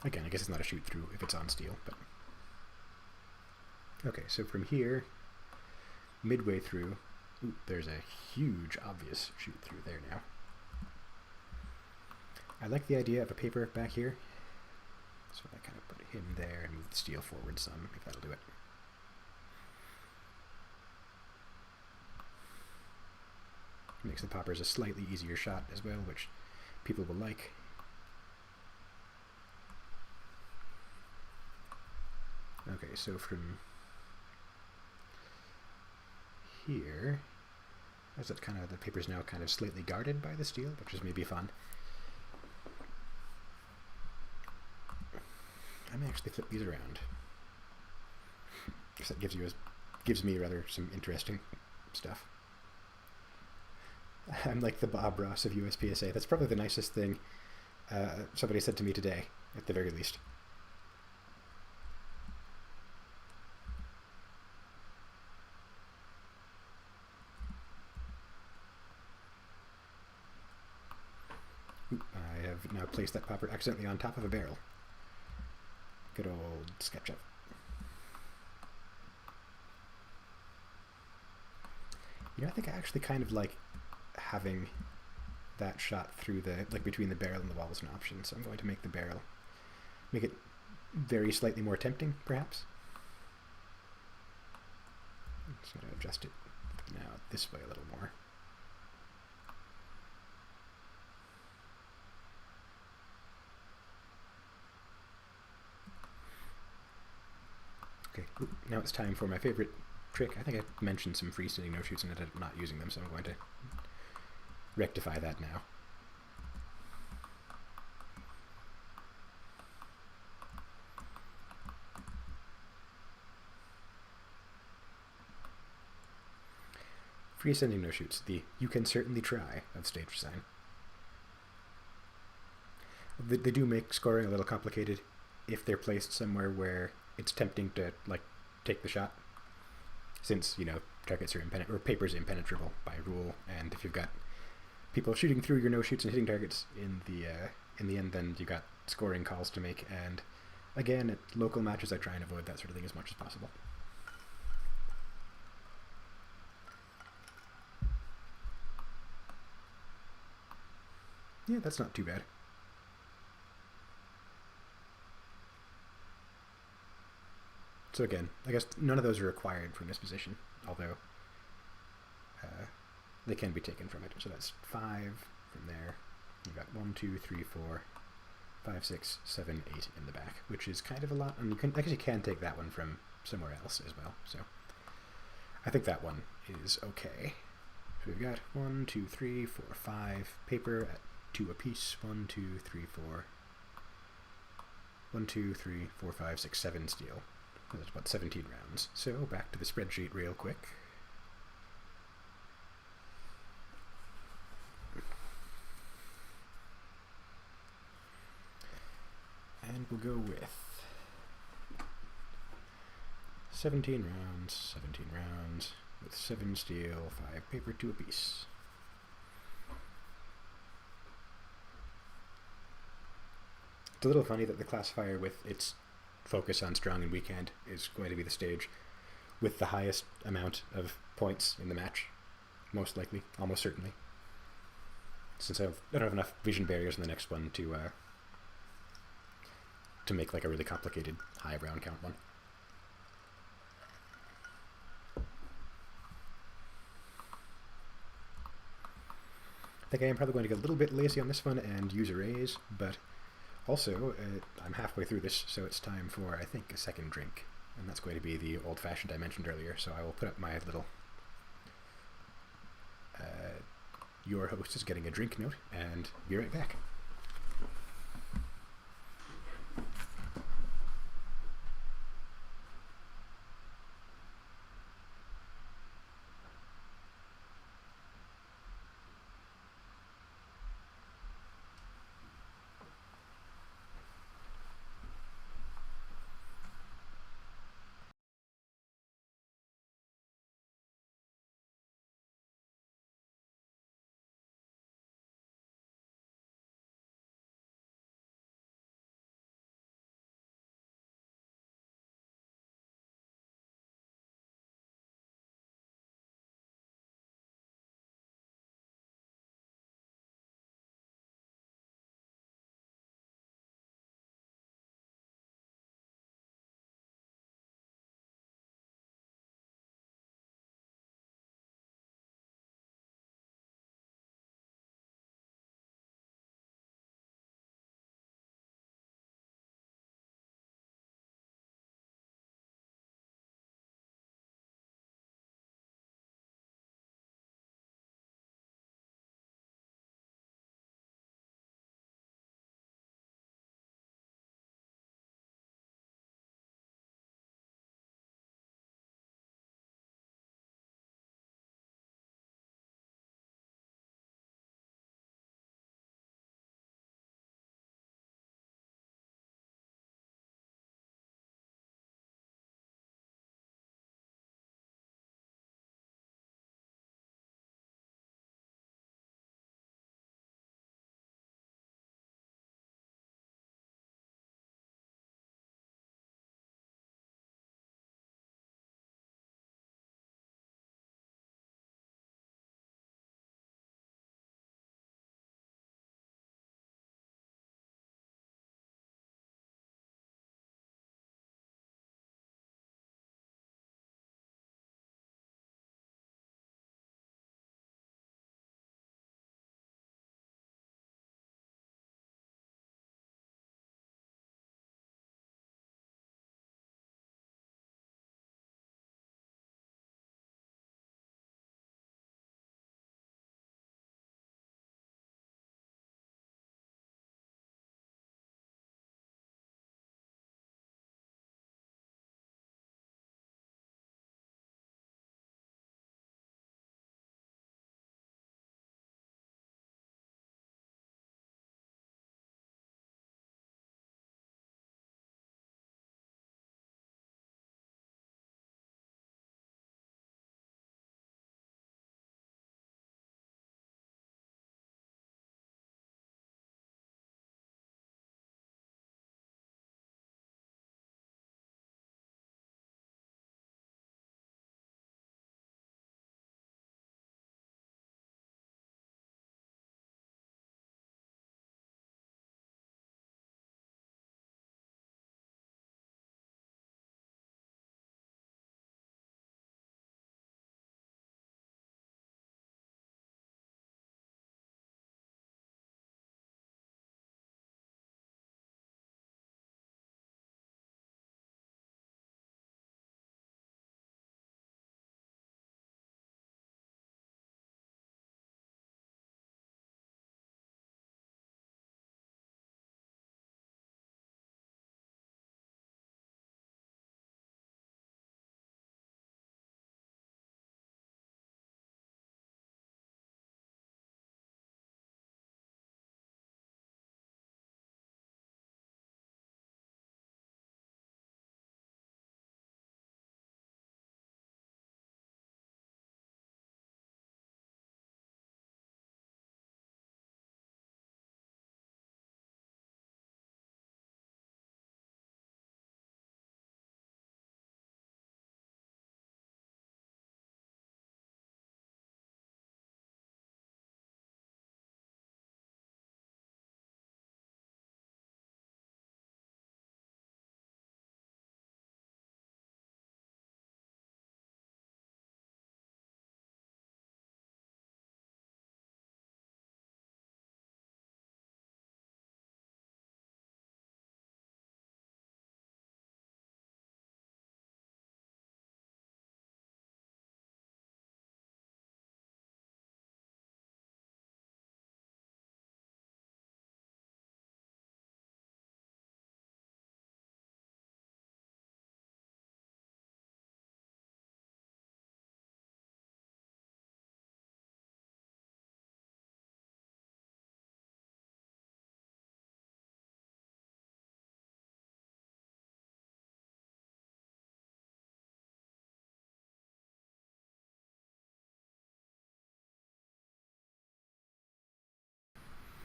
Again, I guess it's not a shoot through if it's on steel, but okay. So from here, midway through, ooh, there's a huge obvious shoot through there now. I like the idea of a paper back here. So I kind of put him there and move the steel forward some, if that'll do it. Makes the poppers a slightly easier shot as well, which people will like. Okay, so from here, as that kind of, the paper's now kind of slightly guarded by the steel, which is maybe fun. I may actually flip these around, because that gives me rather some interesting stuff. I'm like the Bob Ross of USPSA. That's probably the nicest thing somebody said to me today, at the very least. Ooh, I have now placed that popper accidentally on top of a barrel. Good old SketchUp. You know, I think I actually kind of like having that shot through the, like between the barrel and the wall as an option, so I'm going to make the barrel, make it very slightly more tempting, perhaps. I'm just going to adjust it now this way a little more. Okay, ooh, now it's time for my favorite trick. I think I mentioned some freestanding no-shoots and I'm not using them, so I'm going to rectify that now. Freestanding no-shoots, the you can certainly try of stage design. They do make scoring a little complicated if they're placed somewhere where it's tempting to like take the shot, since you know targets are or paper's impenetrable by rule, and if you've got people shooting through your no shoots and hitting targets in the end, then you've got scoring calls to make, and again, at local matches, I try and avoid that sort of thing as much as possible. Yeah, that's not too bad. So again, I guess none of those are required from this position, although they can be taken from it. So that's 5 from there. You've got 1, 2, 3, 4, 5, 6, 7, 8 in the back, which is kind of a lot. And I guess you can take that one from somewhere else as well. So I think that one is okay. So we've got 1, 2, 3, 4, 5 paper at 2 apiece. 1, 2, 3, 4. 1, 2, 3, 4, 5, 6, 7 steel. That's about 17 rounds. So back to the spreadsheet real quick. And we'll go with 17 rounds with 7 steel, 5 paper, 2 apiece. It's a little funny that the classifier with its focus on strong and weak hand is going to be the stage with the highest amount of points in the match, most likely, almost certainly. Since I don't have enough vision barriers in the next one to make like a really complicated high round count one. I think I am probably going to get a little bit lazy on this one and use arrays, but also I'm halfway through this, so it's time for, I think, a second drink. And that's going to be the old-fashioned I mentioned earlier, so I will put up my little your host is getting a drink note, and be right back.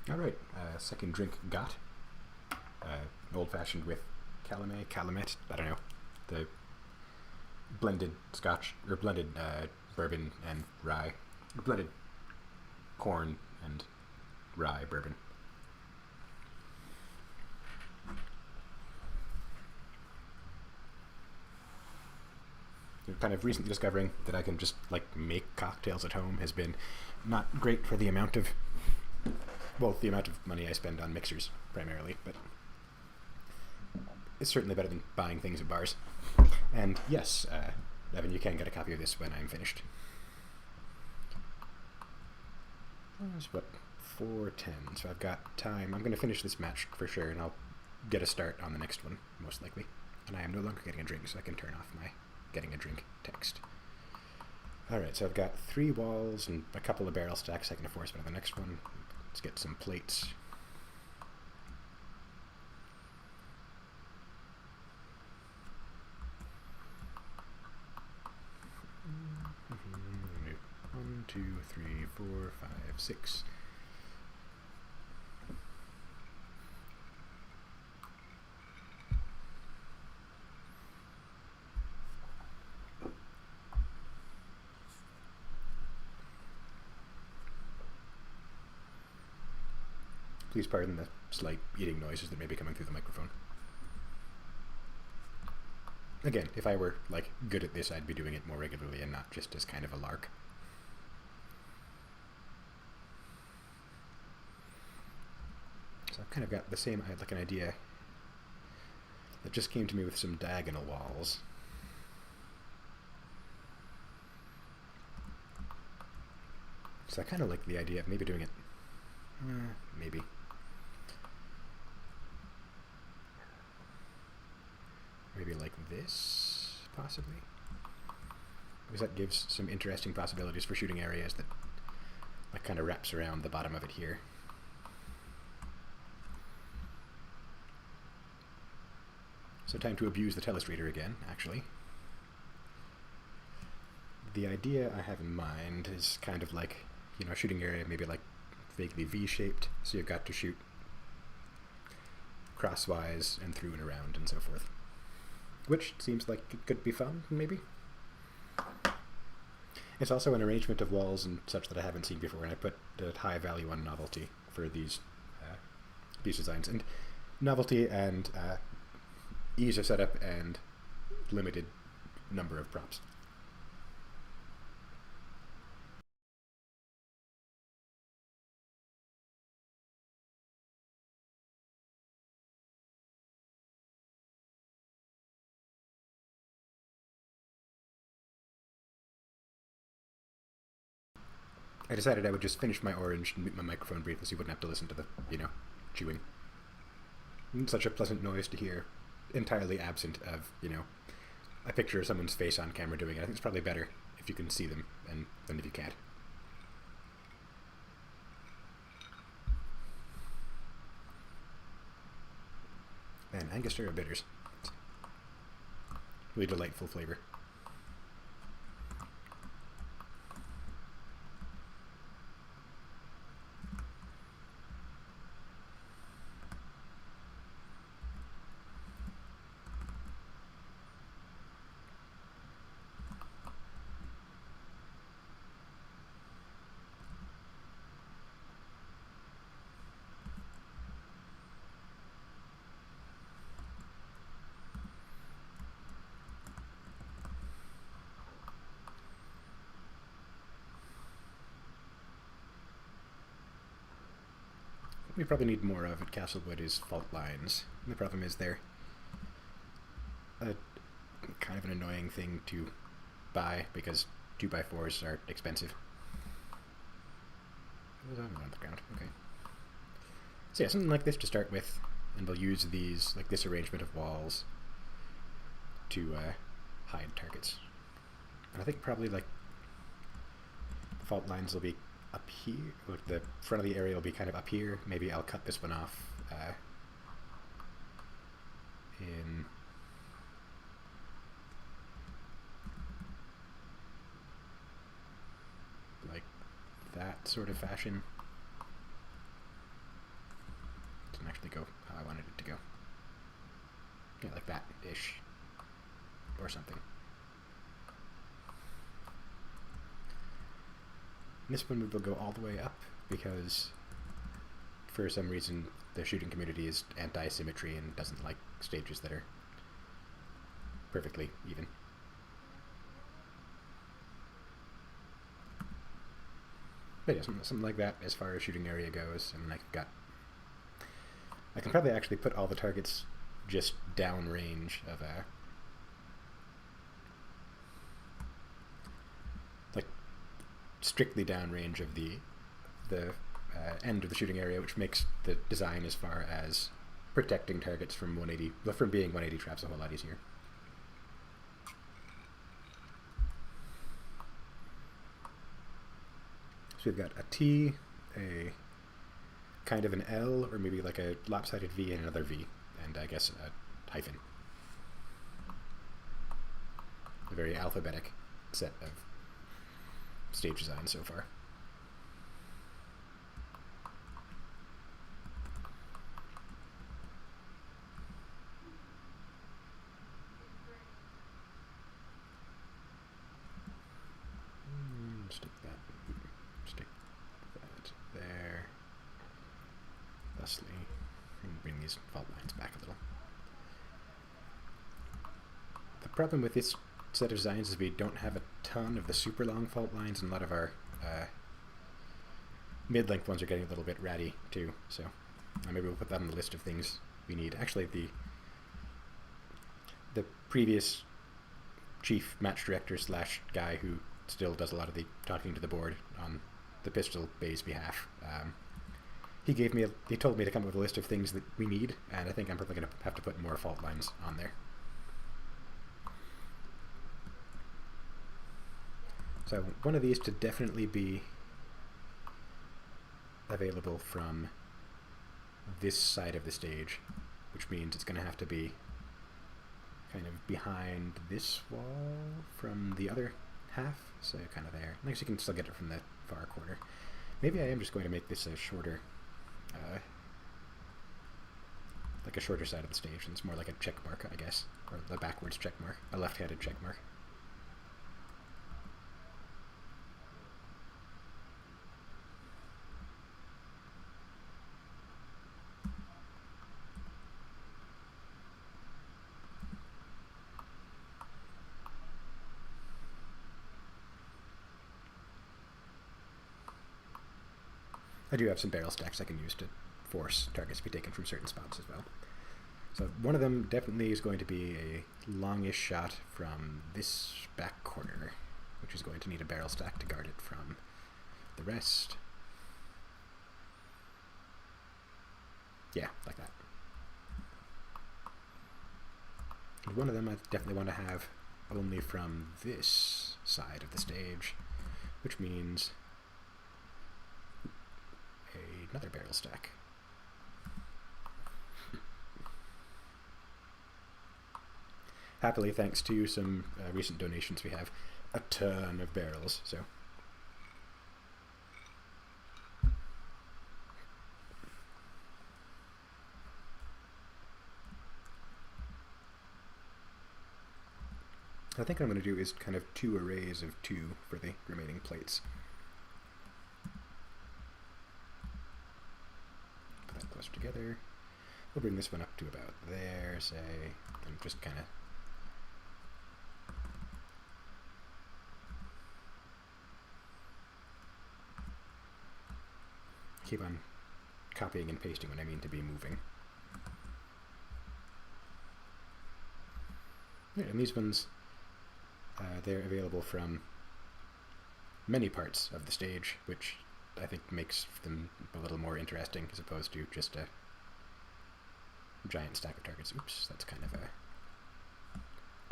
All right, second drink got. Old-fashioned with Calumet, I don't know, the blended Scotch, or blended bourbon and rye, blended corn and rye bourbon. Kind of recently discovering that I can just like make cocktails at home has been not great for the amount of, well, the amount of money I spend on mixers primarily, but it's certainly better than buying things at bars. And yes, Evan, you can get a copy of this when I'm finished. It's what, 4:10, so I've got time. I'm going to finish this match for sure, and I'll get a start on the next one, most likely. And I am no longer getting a drink, so I can turn off my getting a drink text. Alright, so I've got 3 walls and a couple of barrel stacks I can afford to spend on the next one. Let's get some plates. One, two, three, four, five, six. Please pardon the slight eating noises that may be coming through the microphone. Again, if I were like good at this, I'd be doing it more regularly and not just as kind of a lark. So I've kind of got the same, I had like an idea that just came to me with some diagonal walls. So I kind of like the idea of maybe doing it, maybe. Maybe like this, possibly. Because that gives some interesting possibilities for shooting areas that like kind of wraps around the bottom of it here. So time to abuse the telestrator again, actually. The idea I have in mind is kind of like, you know, shooting area maybe like vaguely V-shaped, so you've got to shoot crosswise and through and around and so forth. Which seems like it could be fun, maybe? It's also an arrangement of walls and such that I haven't seen before, and I put a high value on novelty for these designs. And novelty and ease of setup and limited number of props. I decided I would just finish my orange and mute my microphone briefly so you wouldn't have to listen to the, you know, chewing. It's such a pleasant noise to hear, entirely absent of, you know, a picture of someone's face on camera doing it. I think it's probably better if you can see them than if you can't. And Angostura bitters. Really delightful flavor. We probably need more of at Castlewood is fault lines. The problem is they're a kind of an annoying thing to buy because 2x4s are expensive. What was on the ground? Okay. So yeah, something like this to start with, and we'll use these, like this arrangement of walls, to hide targets. And I think probably like fault lines will be up here, like the front of the area will be kind of up here. Maybe I'll cut this one off in like that sort of fashion. Yeah, like that-ish. Or something. And this one will go all the way up because for some reason the shooting community is anti-symmetry and doesn't like stages that are perfectly even. But yeah, something like that as far as shooting area goes. And I can probably actually put all the targets just downrange of like strictly downrange of the end of the shooting area, which makes the design as far as protecting targets from being 180 traps a whole lot easier. So we've got a T, a kind of an L, or maybe like a lopsided V and another V, and I guess a hyphen. A very alphabetic set of stage design so far. Stick that there. Thusly, bring these fault lines back a little. The problem with this set of designs is we don't have a ton of the super long fault lines, and a lot of our mid-length ones are getting a little bit ratty too, so maybe we'll put that on the list of things we need. Actually, the previous chief match director / guy who still does a lot of the talking to the board on the pistol bay's behalf, he told me to come up with a list of things that we need, and I think I'm probably going to have to put more fault lines on there. So one of these to definitely be available from this side of the stage, which means it's going to have to be kind of behind this wall from the other half, so kind of there. I guess you can still get it from the far corner. Maybe I am just going to make this a shorter, like a shorter side of the stage, and it's more like a check mark, I guess, or a backwards check mark, a left-handed check mark. I do have some barrel stacks I can use to force targets to be taken from certain spots as well. So one of them definitely is going to be a longish shot from this back corner, which is going to need a barrel stack to guard it from the rest. Yeah, like that. And one of them I definitely want to have only from this side of the stage, which means another barrel stack. Happily, thanks to some recent donations, we have a ton of barrels, so. I think what I'm going to do is kind of 2 arrays of 2 for the remaining plates. Put that closer together. We'll bring this one up to about there, say, and just kind of keep on copying and pasting when I mean to be moving. Yeah, and these ones, they're available from many parts of the stage, which I think makes them a little more interesting as opposed to just a giant stack of targets. Oops, that's kind of a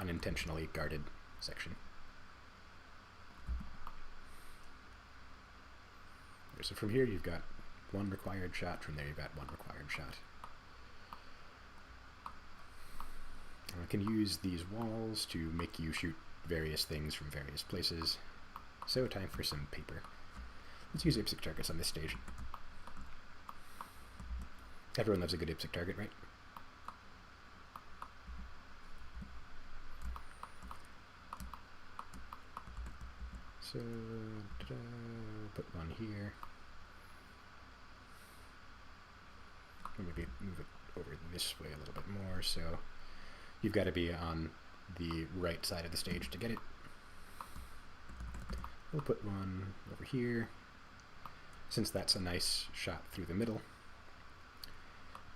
unintentionally guarded section. So from here you've got 1 required shot, from there you've got 1 required shot. I can use these walls to make you shoot various things from various places. So time for some paper. Let's use IPSC targets on this stage. Everyone loves a good IPSC target, right? So, put one here. Maybe move it over this way a little bit more, so you've got to be on the right side of the stage to get it. We'll put one over here, since that's a nice shot through the middle.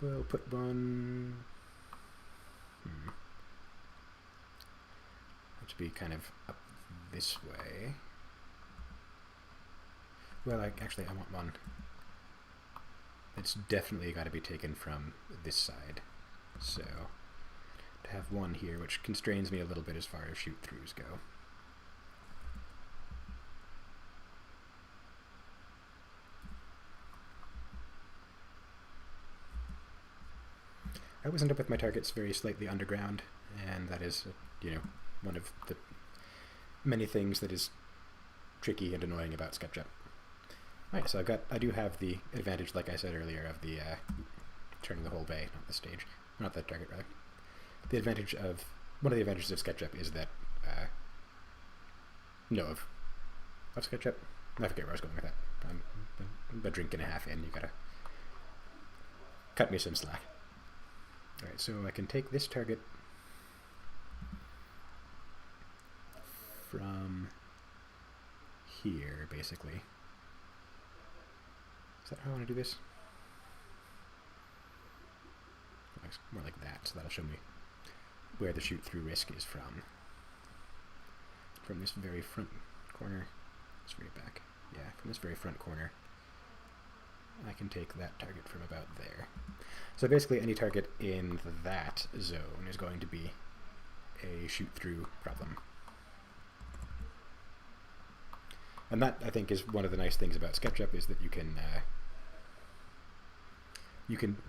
We'll put one... That should be kind of up this way. Well, actually, I want one. It's definitely got to be taken from this side. So, to have one here, which constrains me a little bit as far as shoot-throughs go. I always end up with my targets very slightly underground, and that is, one of the many things that is tricky and annoying about SketchUp. Alright, so I do have the advantage, like I said earlier, of the turning the whole bay, not the stage, not the target rather. One of the advantages of SketchUp is that, of SketchUp? I forget where I was going with that. I'm a drink and a half in, you gotta cut me some slack. Alright, so I can take this target from here, basically. Is that how I want to do this? More like that, so that'll show me where the shoot-through risk is from. From this very front corner, this very back, yeah, from this very front corner, I can take that target from about there. So basically any target in that zone is going to be a shoot-through problem. And that, I think, is one of the nice things about SketchUp, is that you can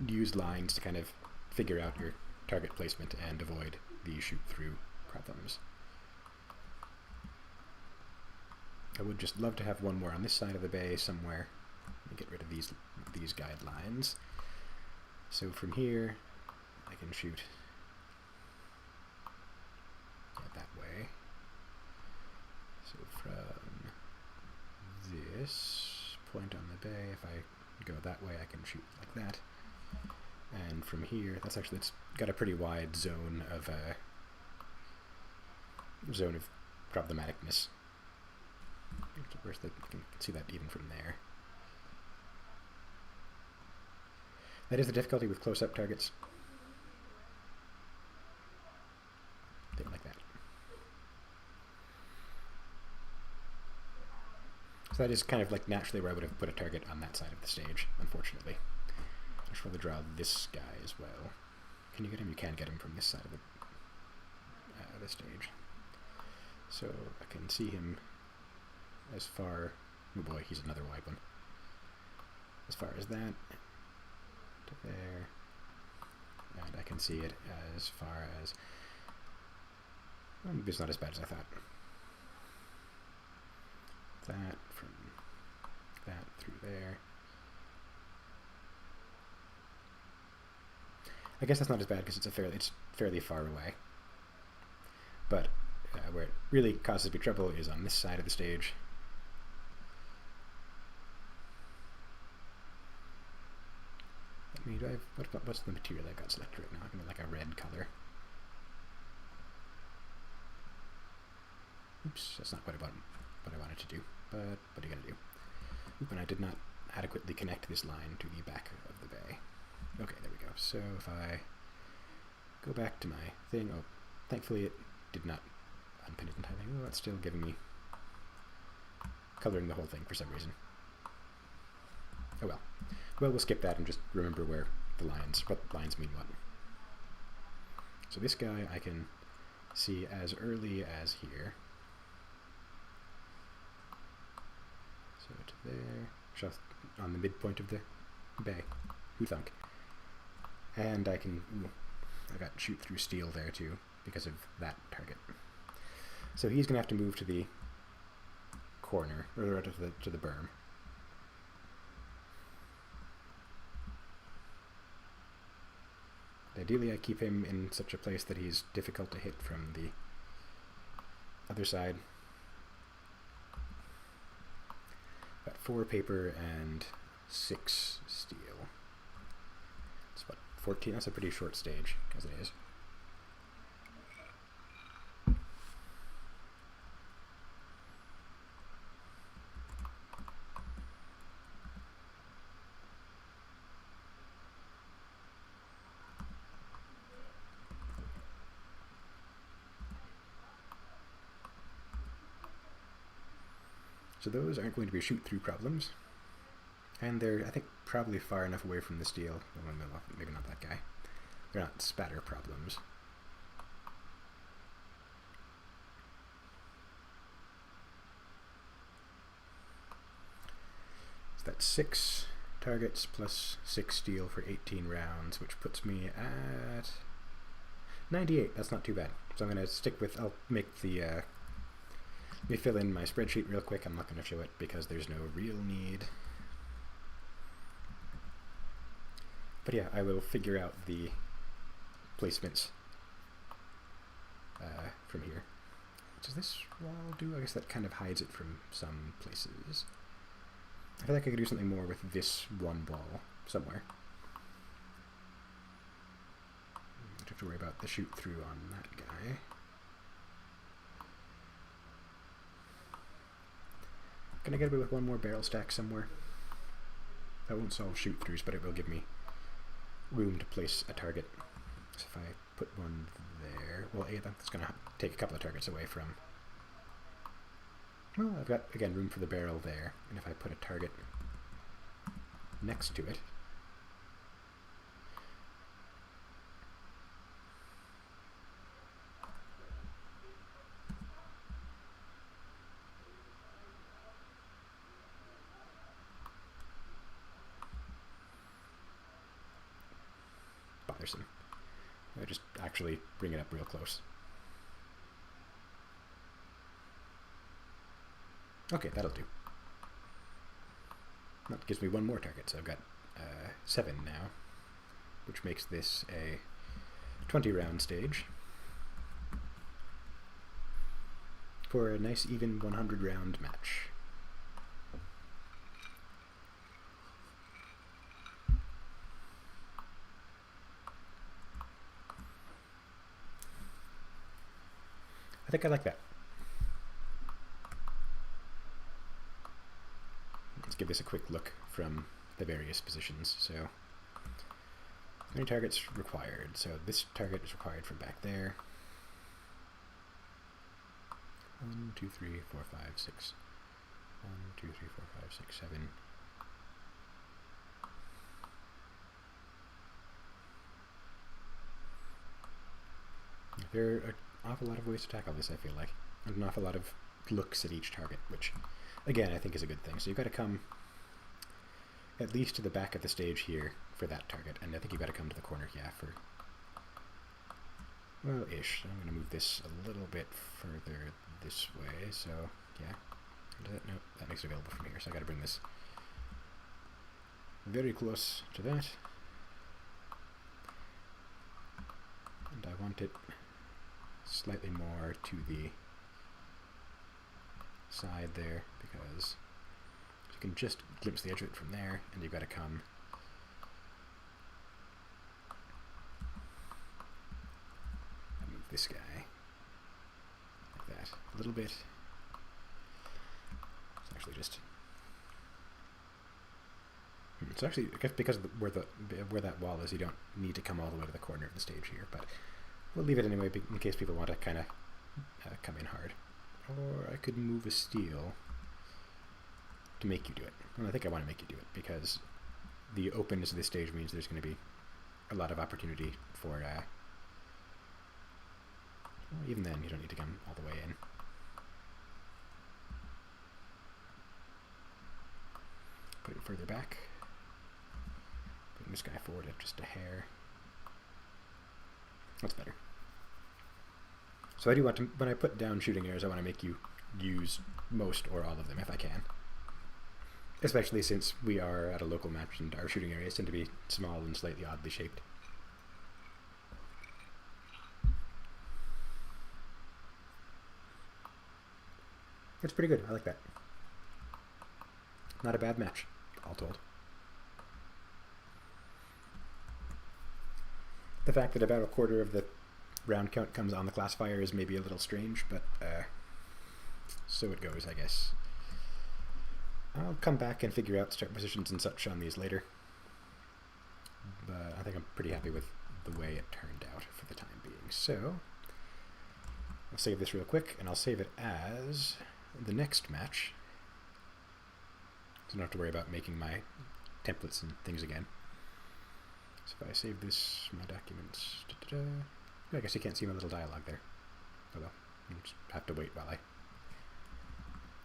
use lines to kind of figure out your target placement and avoid the shoot-through problems. I would just love to have one more on this side of the bay somewhere. Let me get rid of these guidelines. So from here, I can shoot that way. So from this point on the bay, if I go that way, I can shoot like that. And from here, it's got a pretty wide zone of problematicness. Where's you can see that even from there. That is the difficulty with close-up targets. Thing like that. So that is kind of like naturally where I would have put a target on that side of the stage, unfortunately. I should probably draw this guy as well. Can you get him? You can get him from this side of the stage. So I can see him as far... Oh boy, he's another wide one. As far as that, to there, and I can see it as far as... it's not as bad as I thought. That from that through there. I guess that's not as bad because it's fairly far away. But where it really causes me trouble is on this side of the stage. What's the material I've got selected right now? I'm going to like a red color. Oops, that's not quite about what I wanted to do, but what are you going to do? Oop, and I did not adequately connect this line to the back of the bay. Okay, there we go. So if I go back to my thing, oh, thankfully it did not unpin it entirely. Oh, it's still giving me coloring the whole thing for some reason. Oh well. Well, we'll skip that and just remember what lines mean what. So this guy I can see as early as here. So to there, just on the midpoint of the bay. Who thunk? And I got shoot through steel there too, because of that target. So he's going to have to move to the corner, or to the berm. Ideally I keep him in such a place that he's difficult to hit from the other side. Got 4 paper and 6 steel. It's what, 14? That's a pretty short stage, as it is. So those aren't going to be shoot-through problems. And they're, I think, probably far enough away from the steel. Well, maybe not that guy. They're not spatter problems. So that's 6 targets plus 6 steel for 18 rounds, which puts me at 98. That's not too bad. So I'm going to stick with, I'll make the, let me fill in my spreadsheet real quick. I'm not going to show it because there's no real need. But yeah, I will figure out the placements from here. Does this wall do? I guess that kind of hides it from some places. I feel like I could do something more with this one wall somewhere. Don't have to worry about the shoot through on that guy. Can I get away with one more barrel stack somewhere? That won't solve shoot throughs, but it will give me room to place a target. So if I put one there, well, that's going to take a couple of targets away from. Well, I've got, again, room for the barrel there, and if I put a target next to it, bothersome. I just actually bring it up real close. Okay, that'll do. That gives me one more target, so I've got 7 now, which makes this a 20-round stage for a nice even 100-round match. I think I like that. Let's give this a quick look from the various positions. So, how many targets required? So this target is required from back there. 1, 2, 3, 4, 5, 6. 1, 2, 3, 4, 5, 6, 7. There are an awful lot of ways to tackle this, I feel like. And an awful lot of looks at each target, which, again, I think is a good thing. So you've got to come at least to the back of the stage here for that target, and I think you've got to come to the corner, yeah, for, well, ish. I'm going to move this a little bit further this way, so, yeah. No, that makes it available from here, so I've got to bring this very close to that. And I want it slightly more to the side there, because you can just glimpse the edge of it from there, and you've got to come and move this guy like that a little bit. It's actually, I guess because of where that wall is, you don't need to come all the way to the corner of the stage here, but we'll leave it anyway in case people want to kind of come in hard. Or I could move a steel to make you do it. Well, I think I want to make you do it because the openness of this stage means there's going to be a lot of opportunity for, well, even then you don't need to come all the way in. Put it further back. Bring this guy forward just a hair. That's better. So I do want to, when I put down shooting arrows, I want to make you use most or all of them if I can. Especially since we are at a local match and our shooting areas tend to be small and slightly oddly shaped. It's pretty good. I like that. Not a bad match, all told. The fact that about a quarter of the round count comes on the classifier is maybe a little strange, but so it goes, I guess. I'll come back and figure out start positions and such on these later. But I think I'm pretty happy with the way it turned out for the time being. So I'll save this real quick, and I'll save it as the next match. So I don't have to worry about making my templates and things again. So if I save this, my documents, I guess you can't see my little dialogue there. Oh well, I'll just have to wait while I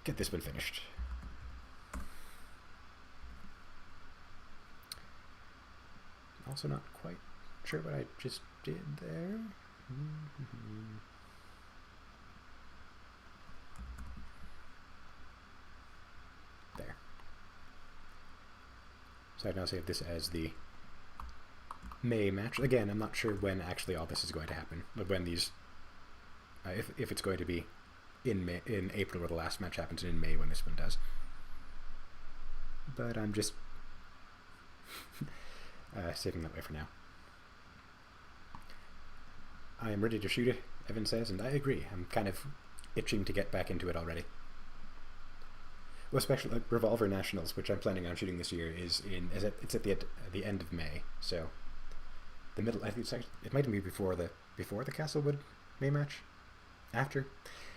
get this one finished. Also not quite sure what I just did there. There. So I've now saved this as the May match. Again, I'm not sure when actually all this is going to happen. When these, if it's going to be in May, in April, where the last match happens, and in May when this one does. But I'm just saving that way for now. I am ready to shoot it, Evan says, and I agree. I'm kind of itching to get back into it already. Well, especially like Revolver Nationals, which I'm planning on shooting this year, it's at the end of May, so the middle. I think it might be before the Castlewood May match. After,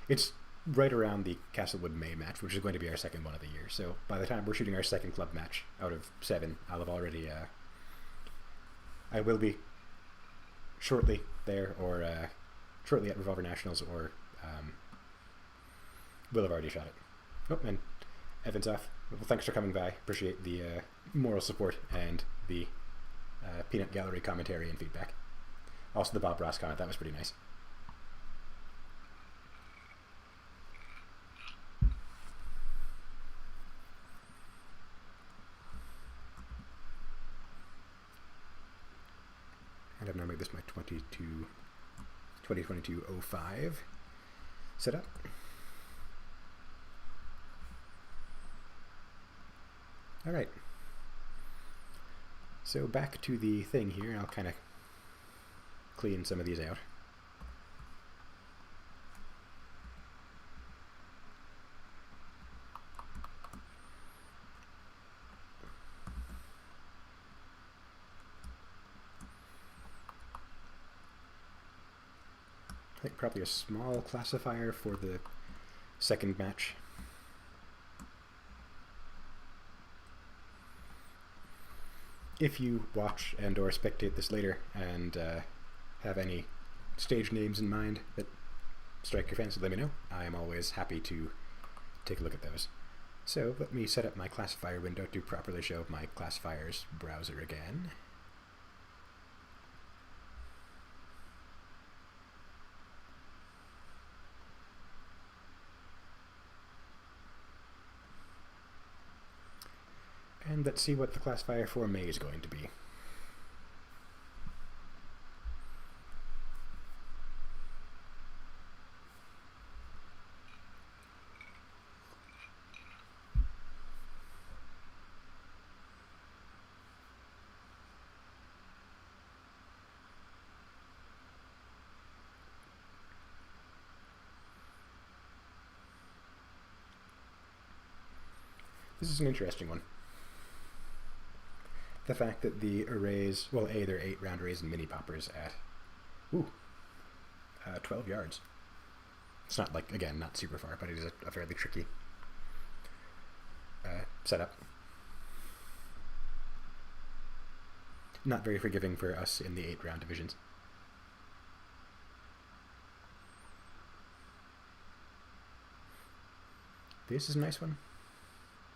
it's right around the Castlewood May match, which is going to be our second one of the year. So by the time we're shooting our second club match out of 7, I'll have already. I will be shortly there, or shortly at Revolver Nationals, or will have already shot it. Oh, and Evan's off. Well, thanks for coming by. Appreciate the moral support and the Peanut Gallery commentary and feedback. Also the Bob Ross comment, that was pretty nice. And I've now made this my 2022-05 setup. Alright, so back to the thing here. I'll kind of clean some of these out. I think probably a small classifier for the second match. If you watch and or spectate this later and have any stage names in mind that strike your fancy, let me know. I am always happy to take a look at those. So let me set up my classifier window to properly show my classifiers browser again. And let's see what the classifier for May is going to be. This is an interesting one. The fact that the arrays, well, they're 8-round arrays and mini poppers at, 12 yards. It's not like, again, not super far, but it is a fairly tricky setup. Not very forgiving for us in the 8-round divisions. This is a nice one.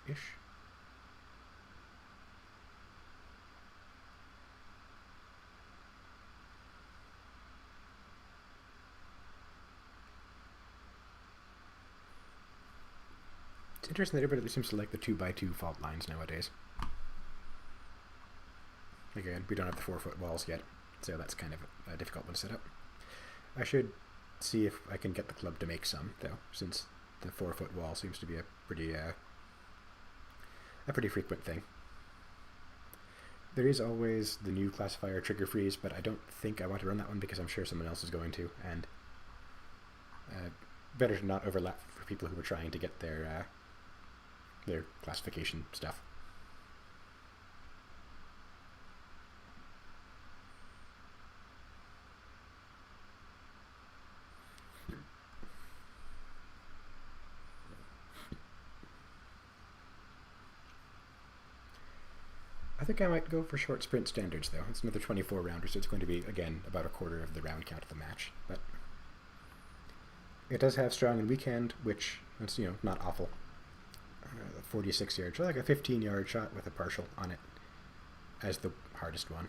Ish. It's interesting that everybody seems to like the 2x2 fault lines nowadays. Again, we don't have the 4-foot walls yet, so that's kind of a difficult one to set up. I should see if I can get the club to make some, though, since the 4-foot wall seems to be a pretty a pretty frequent thing. There is always the new classifier trigger freeze, but I don't think I want to run that one because I'm sure someone else is going to, and better to not overlap for people who are trying to get their classification stuff. I think I might go for short sprint standards, though. It's another 24 rounder, so it's going to be, again, about a quarter of the round count of the match. But it does have strong and weekend, which is, not awful. 46-yard shot, like a 15-yard shot with a partial on it as the hardest one.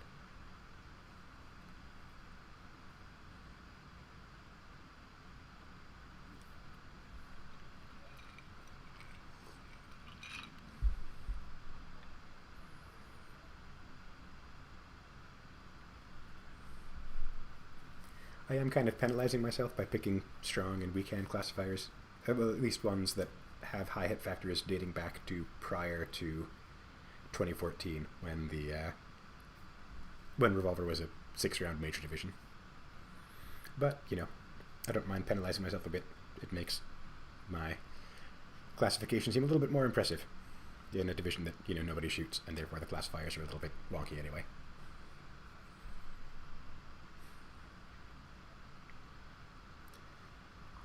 I am kind of penalizing myself by picking strong and weekend classifiers, well, at least ones that have high hit factors dating back to prior to 2014, when Revolver was a 6-round major division. But, I don't mind penalizing myself a bit. It makes my classification seem a little bit more impressive in a division that, nobody shoots, and therefore the classifiers are a little bit wonky anyway.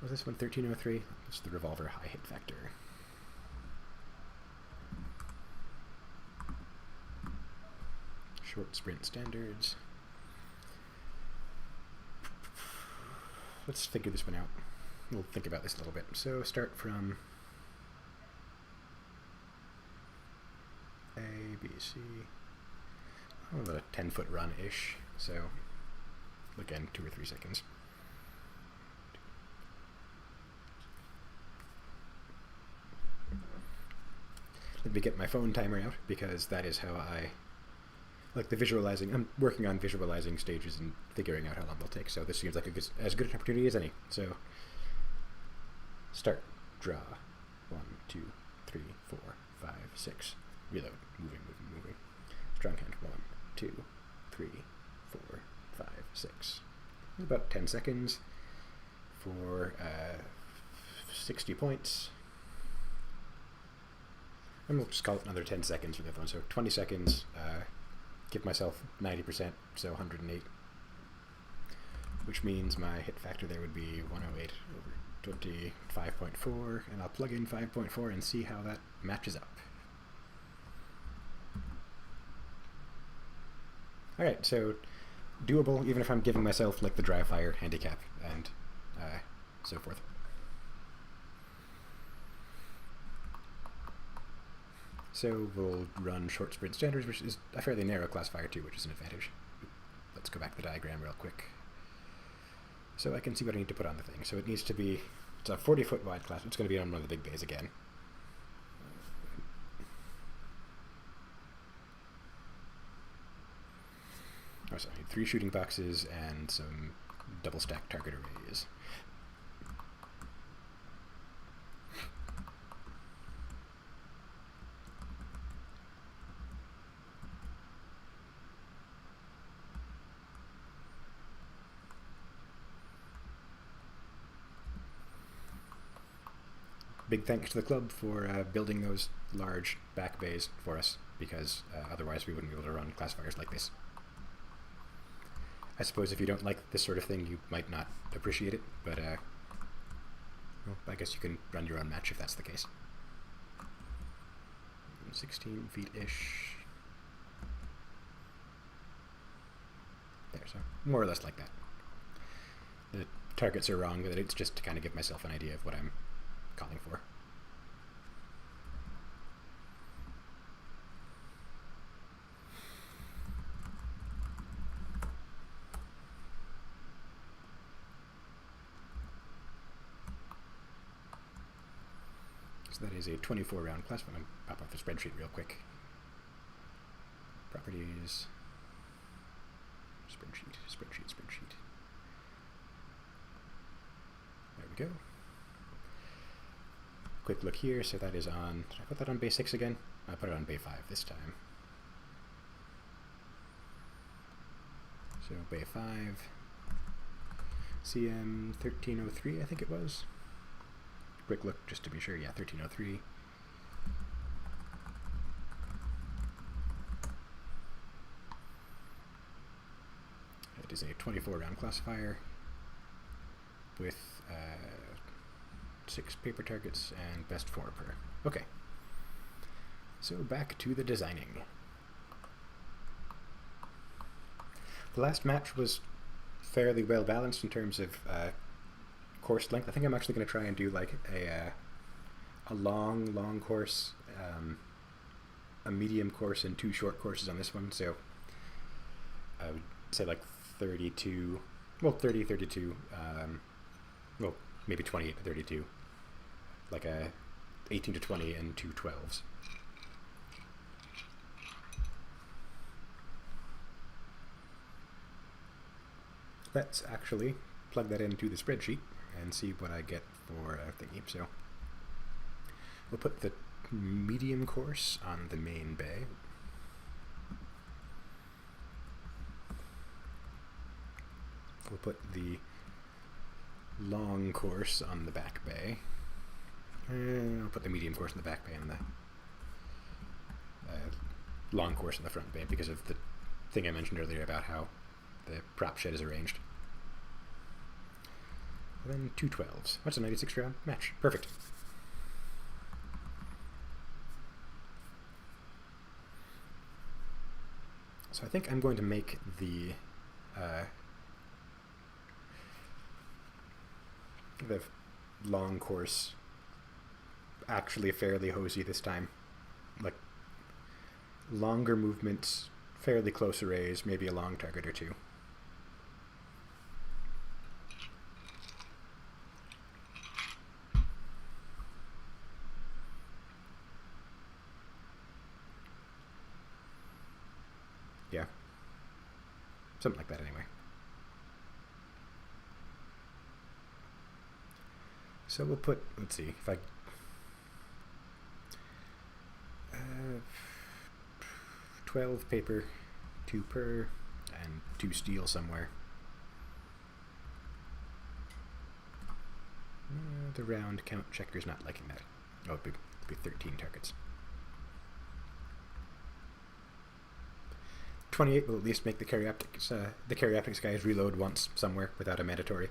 Was this one 1303? It's the Revolver high hit factor. Short sprint standards. Let's figure this one out. We'll think about this a little bit. So start from A, B, C. About a 10-foot run-ish. So again, 2 or 3 seconds. Let me get my phone timer out, because that is how I like the visualizing. I'm working on visualizing stages and figuring out how long they'll take, so this seems like as good an opportunity as any. So start, draw, 1, 2, 3, 4, 5, 6, reload, moving, strong hand, 1, 2, 3, 4, 5, 6. About 10 seconds for 60 points. And we'll just call it another 10 seconds for the other one. So 20 seconds, give myself 90%, so 108. Which means my hit factor there would be 108 over 25.4, and I'll plug in 5.4 and see how that matches up. Alright, so doable, even if I'm giving myself like the dry fire handicap and so forth. So we'll run short sprint standards, which is a fairly narrow classifier too, which is an advantage. Let's go back to the diagram real quick, so I can see what I need to put on the thing. So it needs to be, it's a 40-foot wide class. It's going to be on one of the big bays again. Oh, so I need 3 shooting boxes and some double stack target arrays. Big thanks to the club for building those large back bays for us, because otherwise we wouldn't be able to run classifiers like this. I suppose if you don't like this sort of thing, you might not appreciate it, but well, I guess you can run your own match if that's the case. 16 feet-ish. There, so more or less like that. The targets are wrong, but it's just to kind of give myself an idea of what I'm calling for. So that is a 24-round class. I'm going to pop off the spreadsheet real quick. Properties. Spreadsheet. There we go. Quick look here. So that is on, did I put that on base 6 again? I put it on bay 5 this time. So bay 5, CM 1303, I think it was. Quick look just to be sure. Yeah, 1303. It is a 24 round classifier with 6 paper targets and best 4 per. Okay. So back to the designing. The last match was fairly well balanced in terms of course length. I think I'm actually going to try and do like a long course, a medium course, and 2 short courses on this one. So I would say like 32, well 30, 32, well maybe 28 to 32, like a 18 to 20 and 2 12s. Let's actually plug that into the spreadsheet and see what I get for a thingy. So we'll put the medium course on the main bay. We'll put the long course on the back bay. And I'll put the medium course on the back bay and the long course on the front bay because of the thing I mentioned earlier about how the prop shed is arranged. And then 2 12s. That's a 96 round match. Perfect. So I think I'm going to make the long course actually fairly hosey this time. Like longer movements, fairly close arrays, maybe a long target or 2. Yeah. Something like that anyway. So we'll put, let's see, if I 12 paper, 2 per, and 2 steel somewhere. The round count checker's not liking that. Oh, it'd be 13 targets. 28 will at least make the Karyoptics guys reload once somewhere without a mandatory.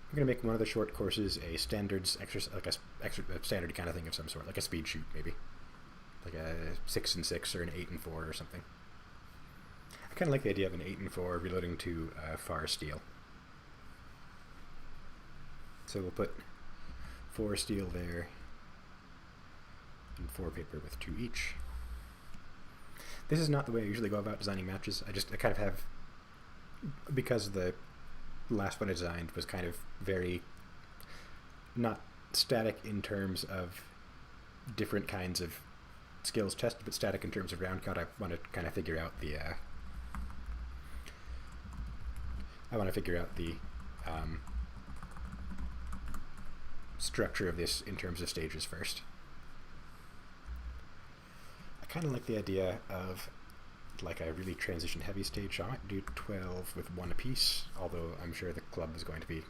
I'm going to make one of the short courses a standards exercise, like a standard kind of thing of some sort, like a speed shoot maybe. Like a 6 and 6 or an 8 and 4 or something. I kind of like the idea of an 8 and 4 reloading to far steel. So we'll put 4 steel there and 4 paper with 2 each. This is not the way I usually go about designing matches. I kind of have, because the last one I designed was kind of very not static in terms of different kinds of skills tested, but static in terms of round count. I want to kind of figure out the structure of this in terms of stages first. I kind of like the idea of like a really transition heavy stage, so I might do 12 with 1 apiece, although I'm sure the club is going to be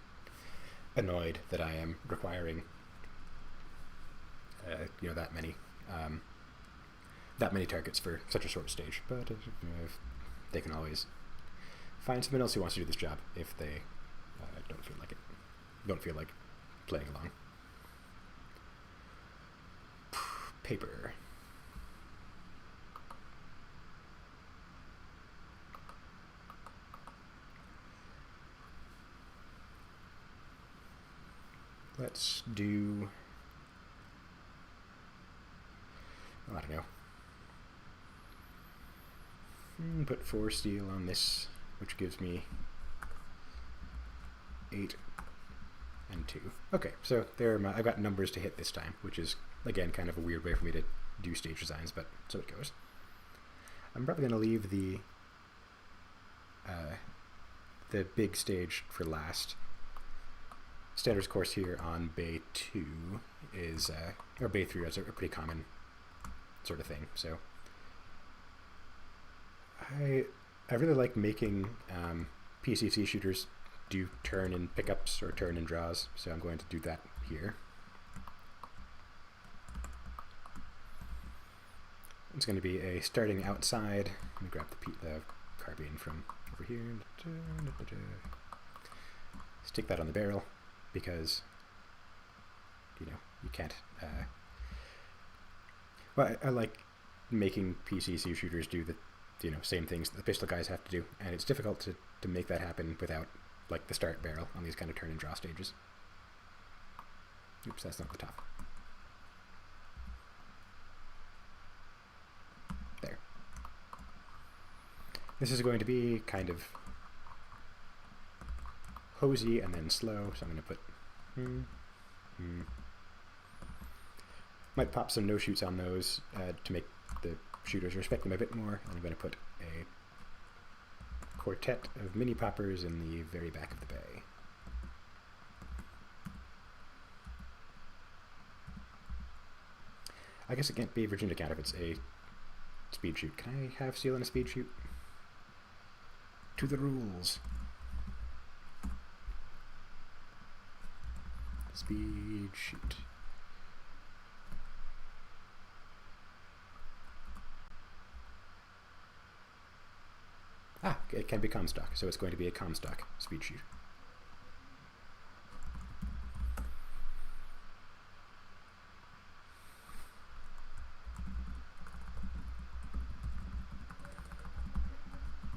annoyed that I am requiring that many targets for such a short stage, but they can always find someone else who wants to do this job if they don't feel like playing along. Paper. Let's do, I don't know. Put 4 steel on this, which gives me 8 and 2. Okay, so there are I've got numbers to hit this time, which is, again, kind of a weird way for me to do stage designs, but so it goes. I'm probably going to leave the big stage for last. Standards course here on Bay 2 is, or Bay 3 is a pretty common sort of thing. So I really like making PCC shooters do turn in pickups or turn in draws, so I'm going to do that here. It's going to be a starting outside. Let me grab the carbine from over here. Stick that on the barrel because, you know, you can't. Well, I like making PCC shooters do the, you know, same things that the pistol guys have to do, and it's difficult to make that happen without, like, the start barrel on these kind of turn and draw stages. Oops, that's not the top. There. This is going to be kind of hosey and then slow, so I'm going to put might pop some no-shoots on those to make the shooters respect them a bit more, and I'm going to put a quartet of mini poppers in the very back of the bay. I guess it can't be Virginia count if it's a speed shoot. Can I have steel in a speed shoot? To the rules. Speed shoot. Ah, it can be Comstock, so it's going to be a Comstock speed shoot.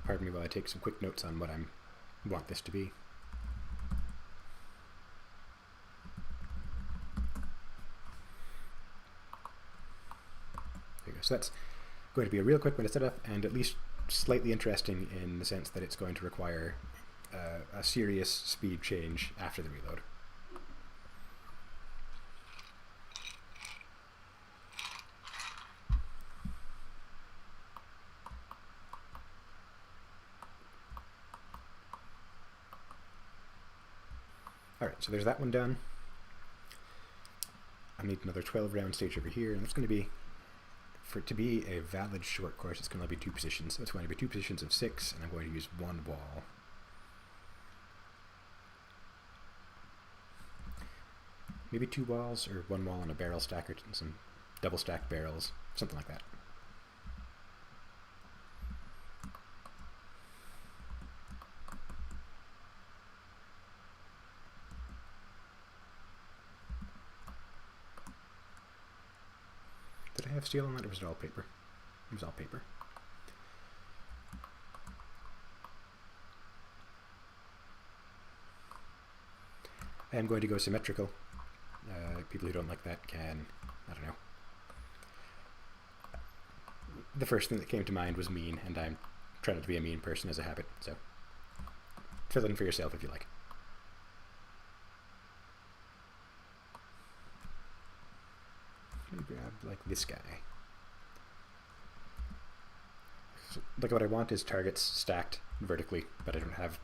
Pardon me while I take some quick notes on what I want this to be. There you go. So that's going to be a real quick one to set up, and at least slightly interesting in the sense that it's going to require a serious speed change after the reload. Alright, so there's that one done. I need another 12 round stage over here, and it's going to be, for it to be a valid short course, it's going to be 2 positions. So it's going to be 2 positions of 6, and I'm going to use 1 wall. Maybe 2 walls, or 1 wall and a barrel stacker, and some double stacked barrels, something like that. Did I have steel on that, or was it all paper? It was all paper. I am going to go symmetrical. People who don't like that can, I don't know. The first thing that came to mind was mean, and I'm trying not to be a mean person as a habit, so fill in for yourself if you like. Grab like this guy. So, like, what I want is targets stacked vertically, but I don't have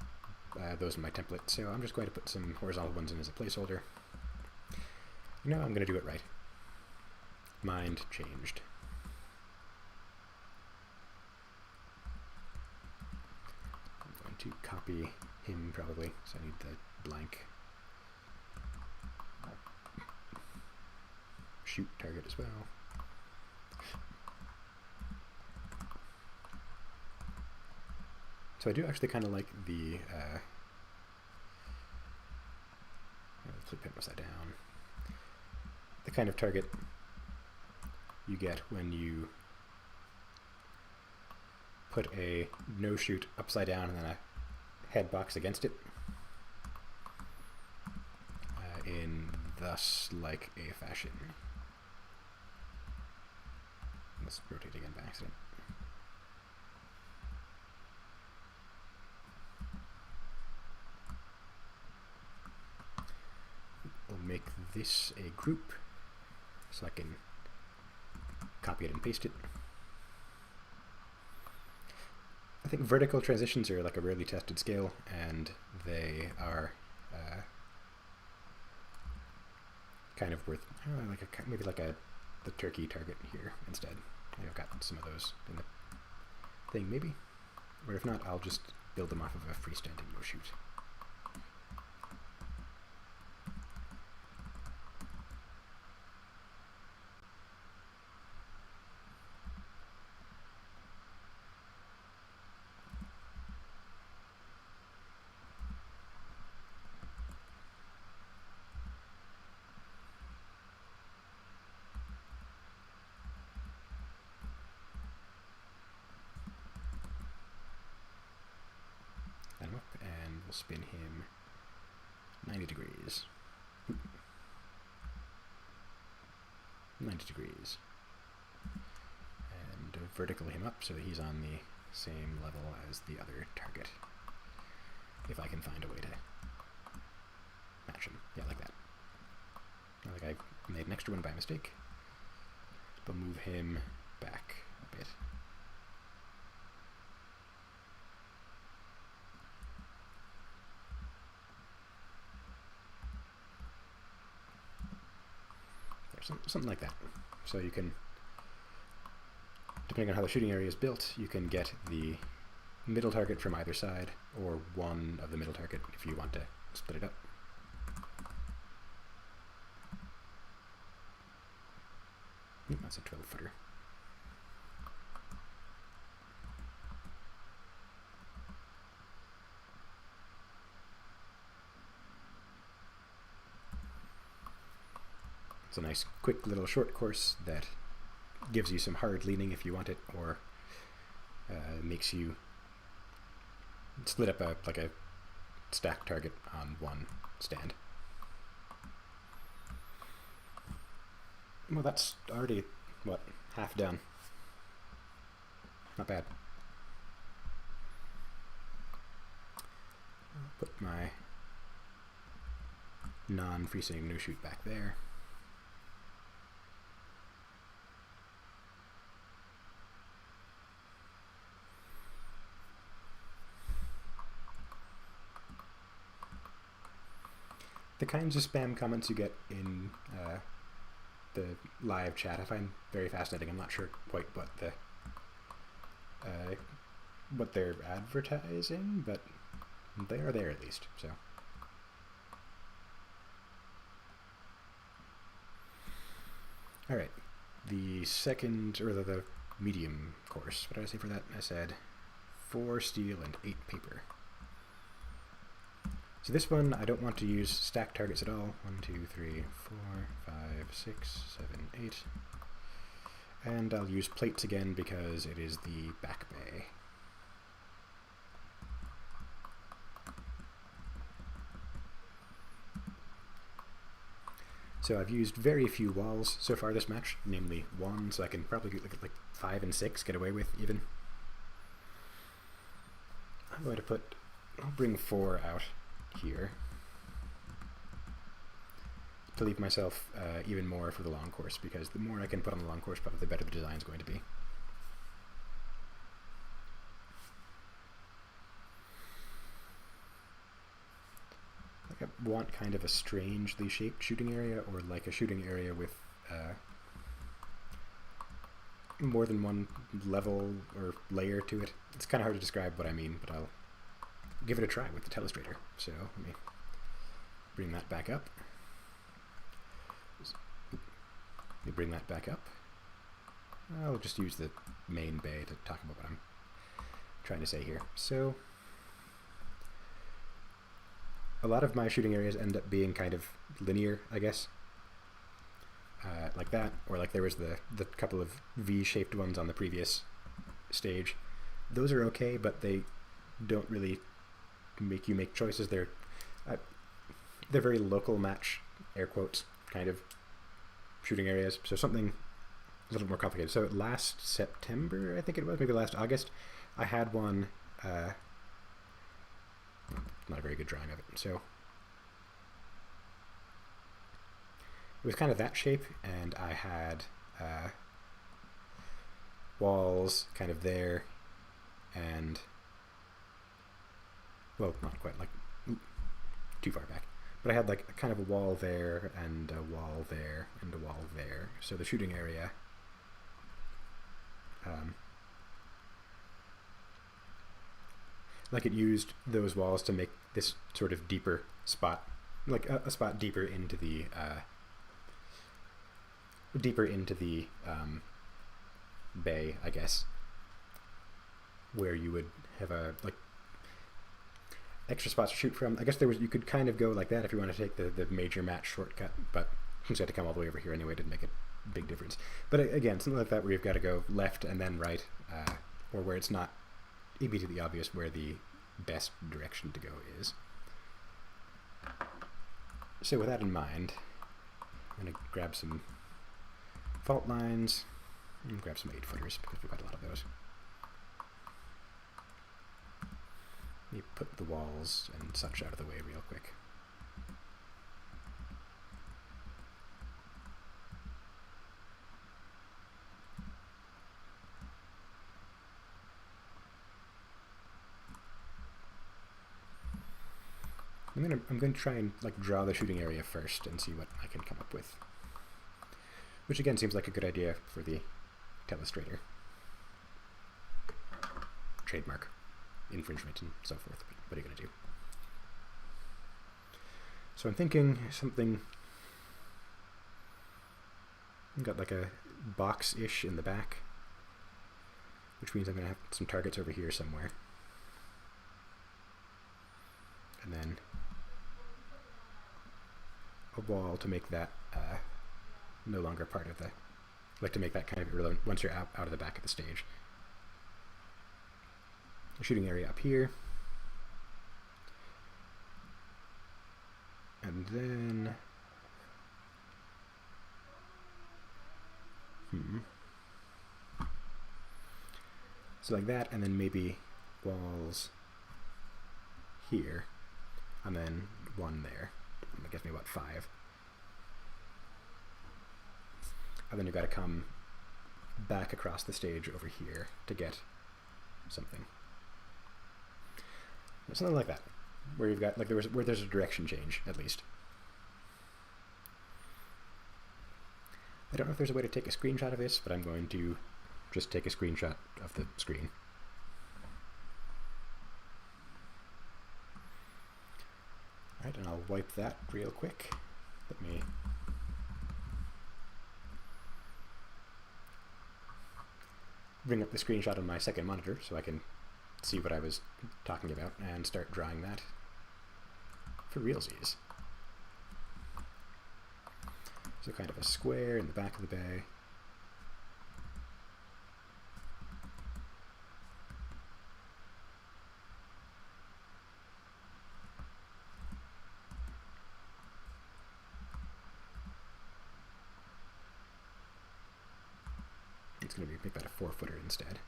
those in my template, so I'm just going to put some horizontal ones in as a placeholder. You know, I'm going to do it right. Mind changed. I'm going to copy him probably, so I need the blank shoot target as well. So I do actually kind of like the flip him upside down. The kind of target you get when you put a no shoot upside down and then a head box against it in thus like a fashion. Let's rotate again by accident. We'll make this a group so I can copy it and paste it. I think vertical transitions are like a rarely tested skill, and they are kind of worth maybe like a the turkey target here instead. I've got some of those in the thing, maybe. Or if not, I'll just build them off of a freestanding no-shoot. And we'll spin him 90 degrees. 90 degrees. And vertical him up so that he's on the same level as the other target. If I can find a way to match him. Yeah, like that. I think I made an extra one by mistake. But move him back a bit. Something like that. So you can, depending on how the shooting area is built, you can get the middle target from either side, or one of the middle target if you want to split it up. That's a 12-footer. It's a nice, quick little short course that gives you some hard leaning if you want it, or makes you split up like a stacked target on one stand. Well, that's already, what, half done. Not bad. I'll put my non-freestanding no-shoot back there. The kinds of spam comments you get in the live chat I find very fascinating. I'm not sure quite what they're advertising, but they are there at least. So, all right, the second, or the medium course. What did I say for that? I said 4 steel and 8 paper. So this one, I don't want to use stacked targets at all. 1, 2, 3, 4, 5, 6, 7, 8. And I'll use plates again because it is the back bay. So I've used very few walls so far this match, namely 1, so I can probably get like 5 and 6 get away with even. I'm going to put, I'll bring 4 out here to leave myself even more for the long course, because the more I can put on the long course, probably the better the design is going to be. Like I want kind of a strangely shaped shooting area, or like a shooting area with more than one level or layer to it. It's kind of hard to describe what I mean, but I'll give it a try with the telestrator. So let me bring that back up. Let me bring that back up. I'll just use the main bay to talk about what I'm trying to say here. So a lot of my shooting areas end up being kind of linear, I guess. Like that, or like there was the couple of V-shaped ones on the previous stage. Those are okay, but they don't really make you make choices. They're very local match, air quotes, kind of shooting areas. So something a little more complicated. So last September, I think it was, maybe last August, I had one, not a very good drawing of it. So it was kind of that shape, and I had walls kind of there, and, well, not quite, like, too far back, but I had like kind of a wall there and a wall there and a wall there. So the shooting area like it used those walls to make this sort of deeper spot, like a spot deeper into the bay, I guess, where you would have a like extra spots to shoot from. I guess you could kind of go like that if you want to take the major match shortcut, but since you had to come all the way over here anyway, it didn't make a big difference. But again, something like that where you've got to go left and then right, or where it's not immediately obvious where the best direction to go is. So with that in mind, I'm going to grab some fault lines and grab some 8-footers because we've got a lot of those. Let me put the walls and such out of the way real quick. I'm going to try and like draw the shooting area first and see what I can come up with. Which again seems like a good idea for the telestrator. Trademark infringement and so forth, but what are you going to do? So I'm thinking something, I've got like a box-ish in the back, which means I'm going to have some targets over here somewhere. And then a wall to make that no longer part of the, like to make that kind of irrelevant once you're out of the back of the stage. A shooting area up here. And then so like that, and then maybe walls here, and then one there. That gives me about 5. And then you've got to come back across the stage over here to get something. Something like that, where you've got like where there's a direction change at least. I don't know if there's a way to take a screenshot of this, but I'm going to just take a screenshot of the screen. Alright, and I'll wipe that real quick. Let me bring up the screenshot on my second monitor so I can see what I was talking about and start drawing that for realsies. So kind of a square in the back of the bay. It's going to make that a 4-footer instead.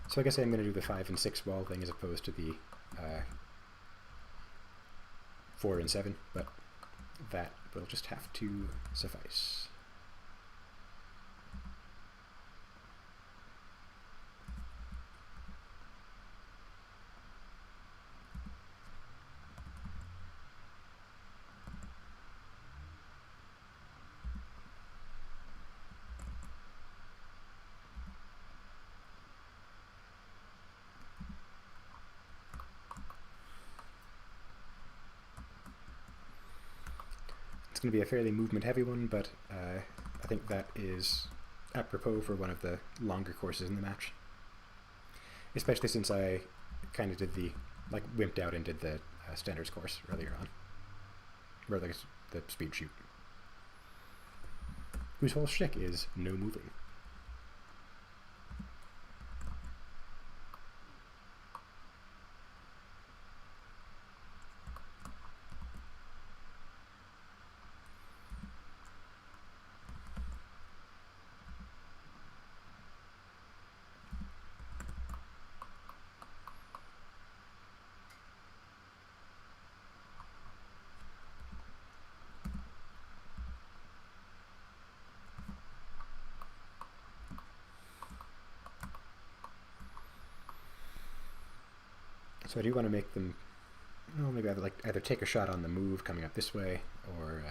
So I guess I'm going to do the 5 and 6 wall thing as opposed to the 4 and 7, but that will just have to suffice. It's going to be a fairly movement-heavy one, but I think that is apropos for one of the longer courses in the match. Especially since I kind of did the, like, wimped out and did the standards course earlier on. Or the speed shoot. Whose whole shtick is no moving. So I do want to make them, well, maybe either take a shot on the move coming up this way, or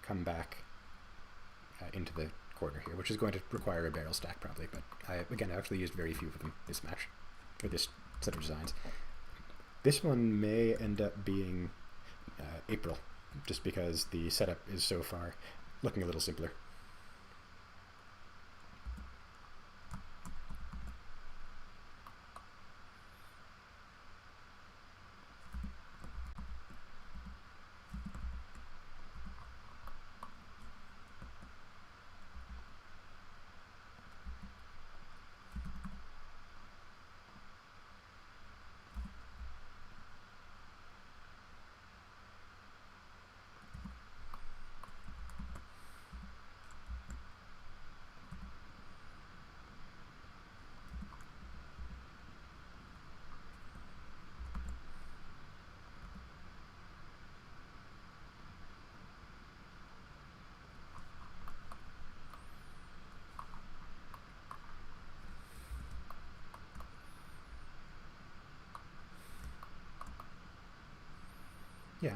come back into the corner here, which is going to require a barrel stack probably, but I actually used very few of them this match, or this set of designs. This one may end up being April, just because the setup is so far looking a little simpler. Yeah,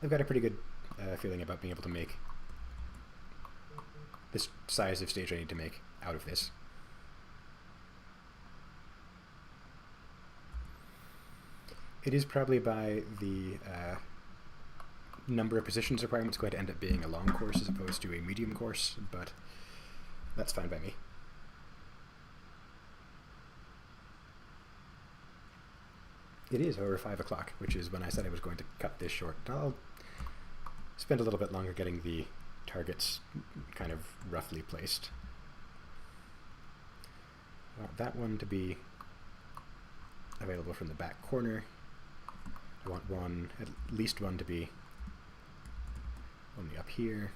I've got a pretty good feeling about being able to make this size of stage I need to make out of this. It is probably by the number of positions requirements going to end up being a long course as opposed to a medium course, but that's fine by me. It is over 5 o'clock, which is when I said I was going to cut this short. I'll spend a little bit longer getting the targets kind of roughly placed. I want that one to be available from the back corner. I want one, at least one, to be only up here.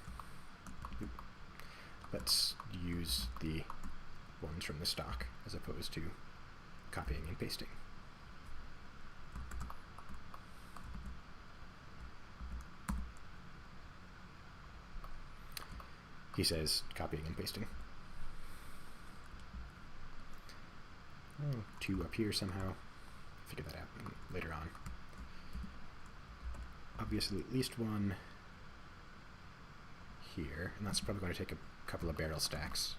Let's use the ones from the stock as opposed to copying and pasting. He says copying and pasting. Oh, 2 up here somehow. Figure that out later on. Obviously at least one here, and that's probably going to take a couple of barrel stacks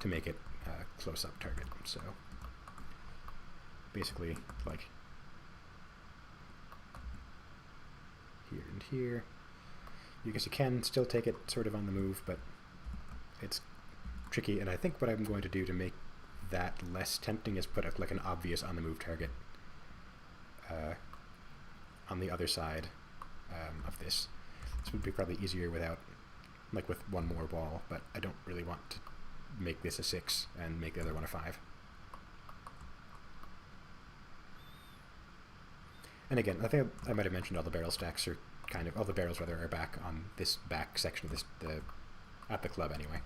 to make it a close-up target. So basically like here and here. You guess you can still take it sort of on the move, but it's tricky, and I think what I'm going to do to make that less tempting is put like an obvious on the move target on the other side of this. This would be probably easier without, like with one more wall, but I don't really want to make this a 6 and make the other one a 5. And again, I think I might have mentioned all the barrel stacks are kind of, all the barrels rather, are back on this back section of this, at the club anyway.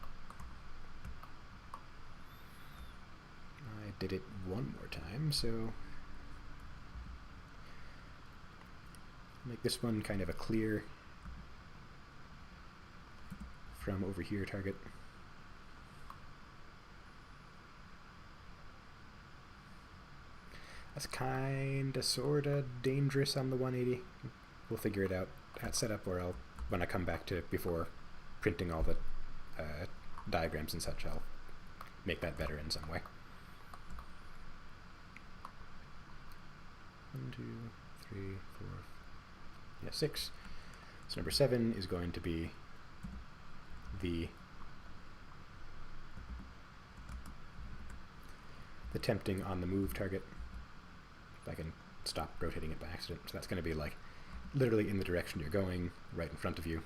I did it one more time, so make this one kind of a clear from over here target. That's kinda sorta dangerous on the 180. We'll figure it out at setup, or when I come back to it before printing all the diagrams and such, I'll make that better in some way. 1, 2, 3, 4, yeah, 6. So number 7 is going to be the tempting on the move target. If I can stop rotating it by accident. So that's going to be like literally in the direction you're going, right in front of you.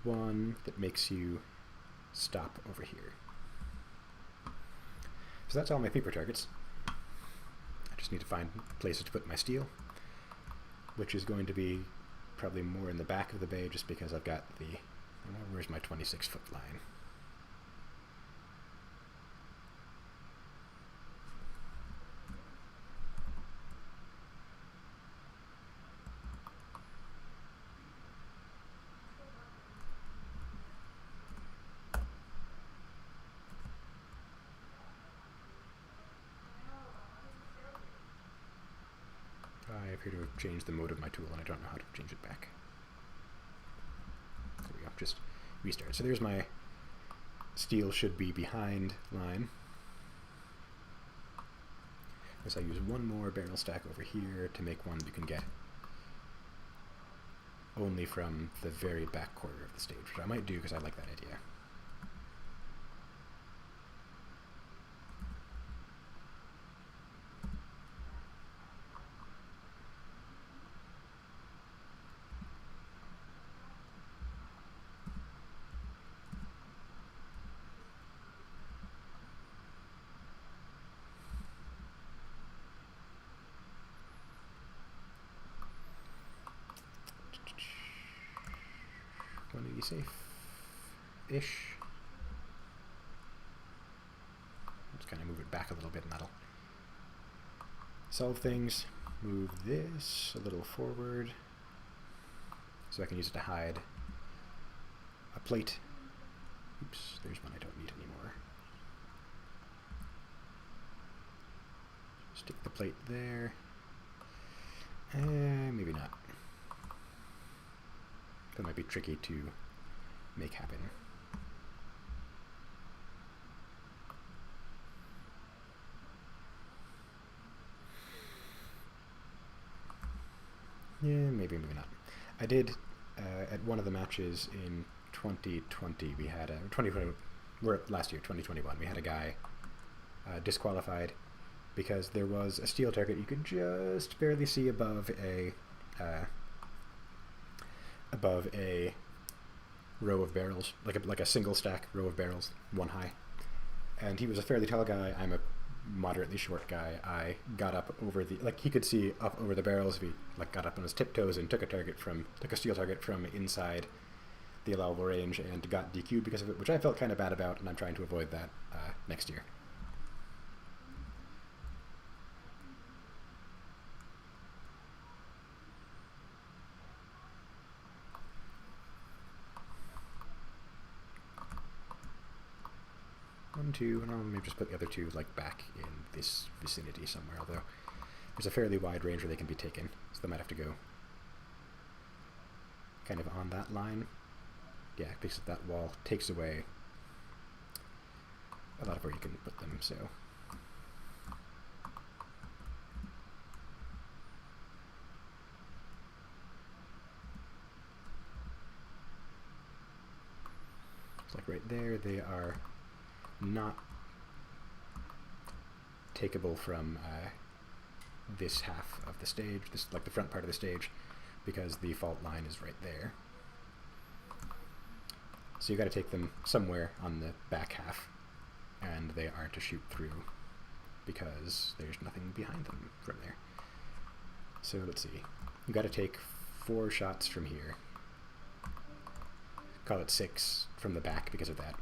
One that makes you stop over here. So that's all my paper targets. I just need to find places to put my steel, which is going to be probably more in the back of the bay just because I've got the, where's my 26-foot line? appear to have changed the mode of my tool, and I don't know how to change it back. There we go, just restart. So there's my steel should be behind line. As I use one more barrel stack over here to make one you can get only from the very back quarter of the stage, which I might do because I like that idea. Safe-ish. Just kind of move it back a little bit and that'll solve things. Move this a little forward so I can use it to hide a plate. Oops, there's one I don't need anymore. Stick the plate there. Maybe not. That might be tricky to make happen. Yeah, maybe not. I did at one of the matches in 2020. We had a 2020. Last year, 2021. We had a guy disqualified because there was a steel target you could just barely see above a row of barrels, like a single stack row of barrels, one high. And he was a fairly tall guy. I'm a moderately short guy. I got up over he could see up over the barrels if he got up on his tiptoes and took a steel target from inside the allowable range and got DQ'd because of it, which I felt kind of bad about, and I'm trying to avoid that next year. One, two, and I'll maybe just put the other two back in this vicinity somewhere, although there's a fairly wide range where they can be taken, so they might have to go kind of on that line. Yeah, because that wall takes away a lot of where you can put them, so. It's right there, they are not takeable from this half of the stage, the front part of the stage, because the fault line is right there. So you got to take them somewhere on the back half, and they aren't to shoot through because there's nothing behind them from there. So let's see, you got to take 4 shots from here. Call it 6 from the back because of that.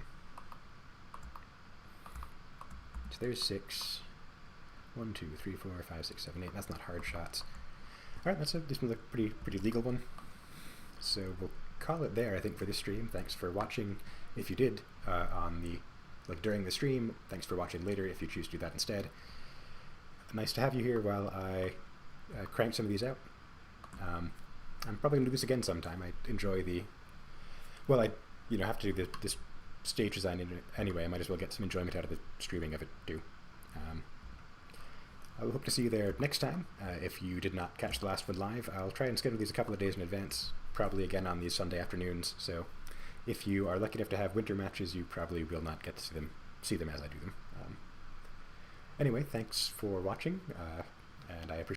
So there's 6. 1, 2, 3, 4, 5, 6, 7, 8. That's not hard shots. All right, this one's a pretty legal one. So we'll call it there, I think, for this stream. Thanks for watching. If you did during the stream, thanks for watching later if you choose to do that instead. Nice to have you here while I crank some of these out. I'm probably gonna do this again sometime. I enjoy I have to do this stage design anyway. I might as well get some enjoyment out of the streaming of it too. I will hope to see you there next time. If you did not catch the last one live, I'll try and schedule these a couple of days in advance, probably again on these Sunday afternoons. So if you are lucky enough to have winter matches, you probably will not get to see them as I do them. Anyway, thanks for watching, and I appreciate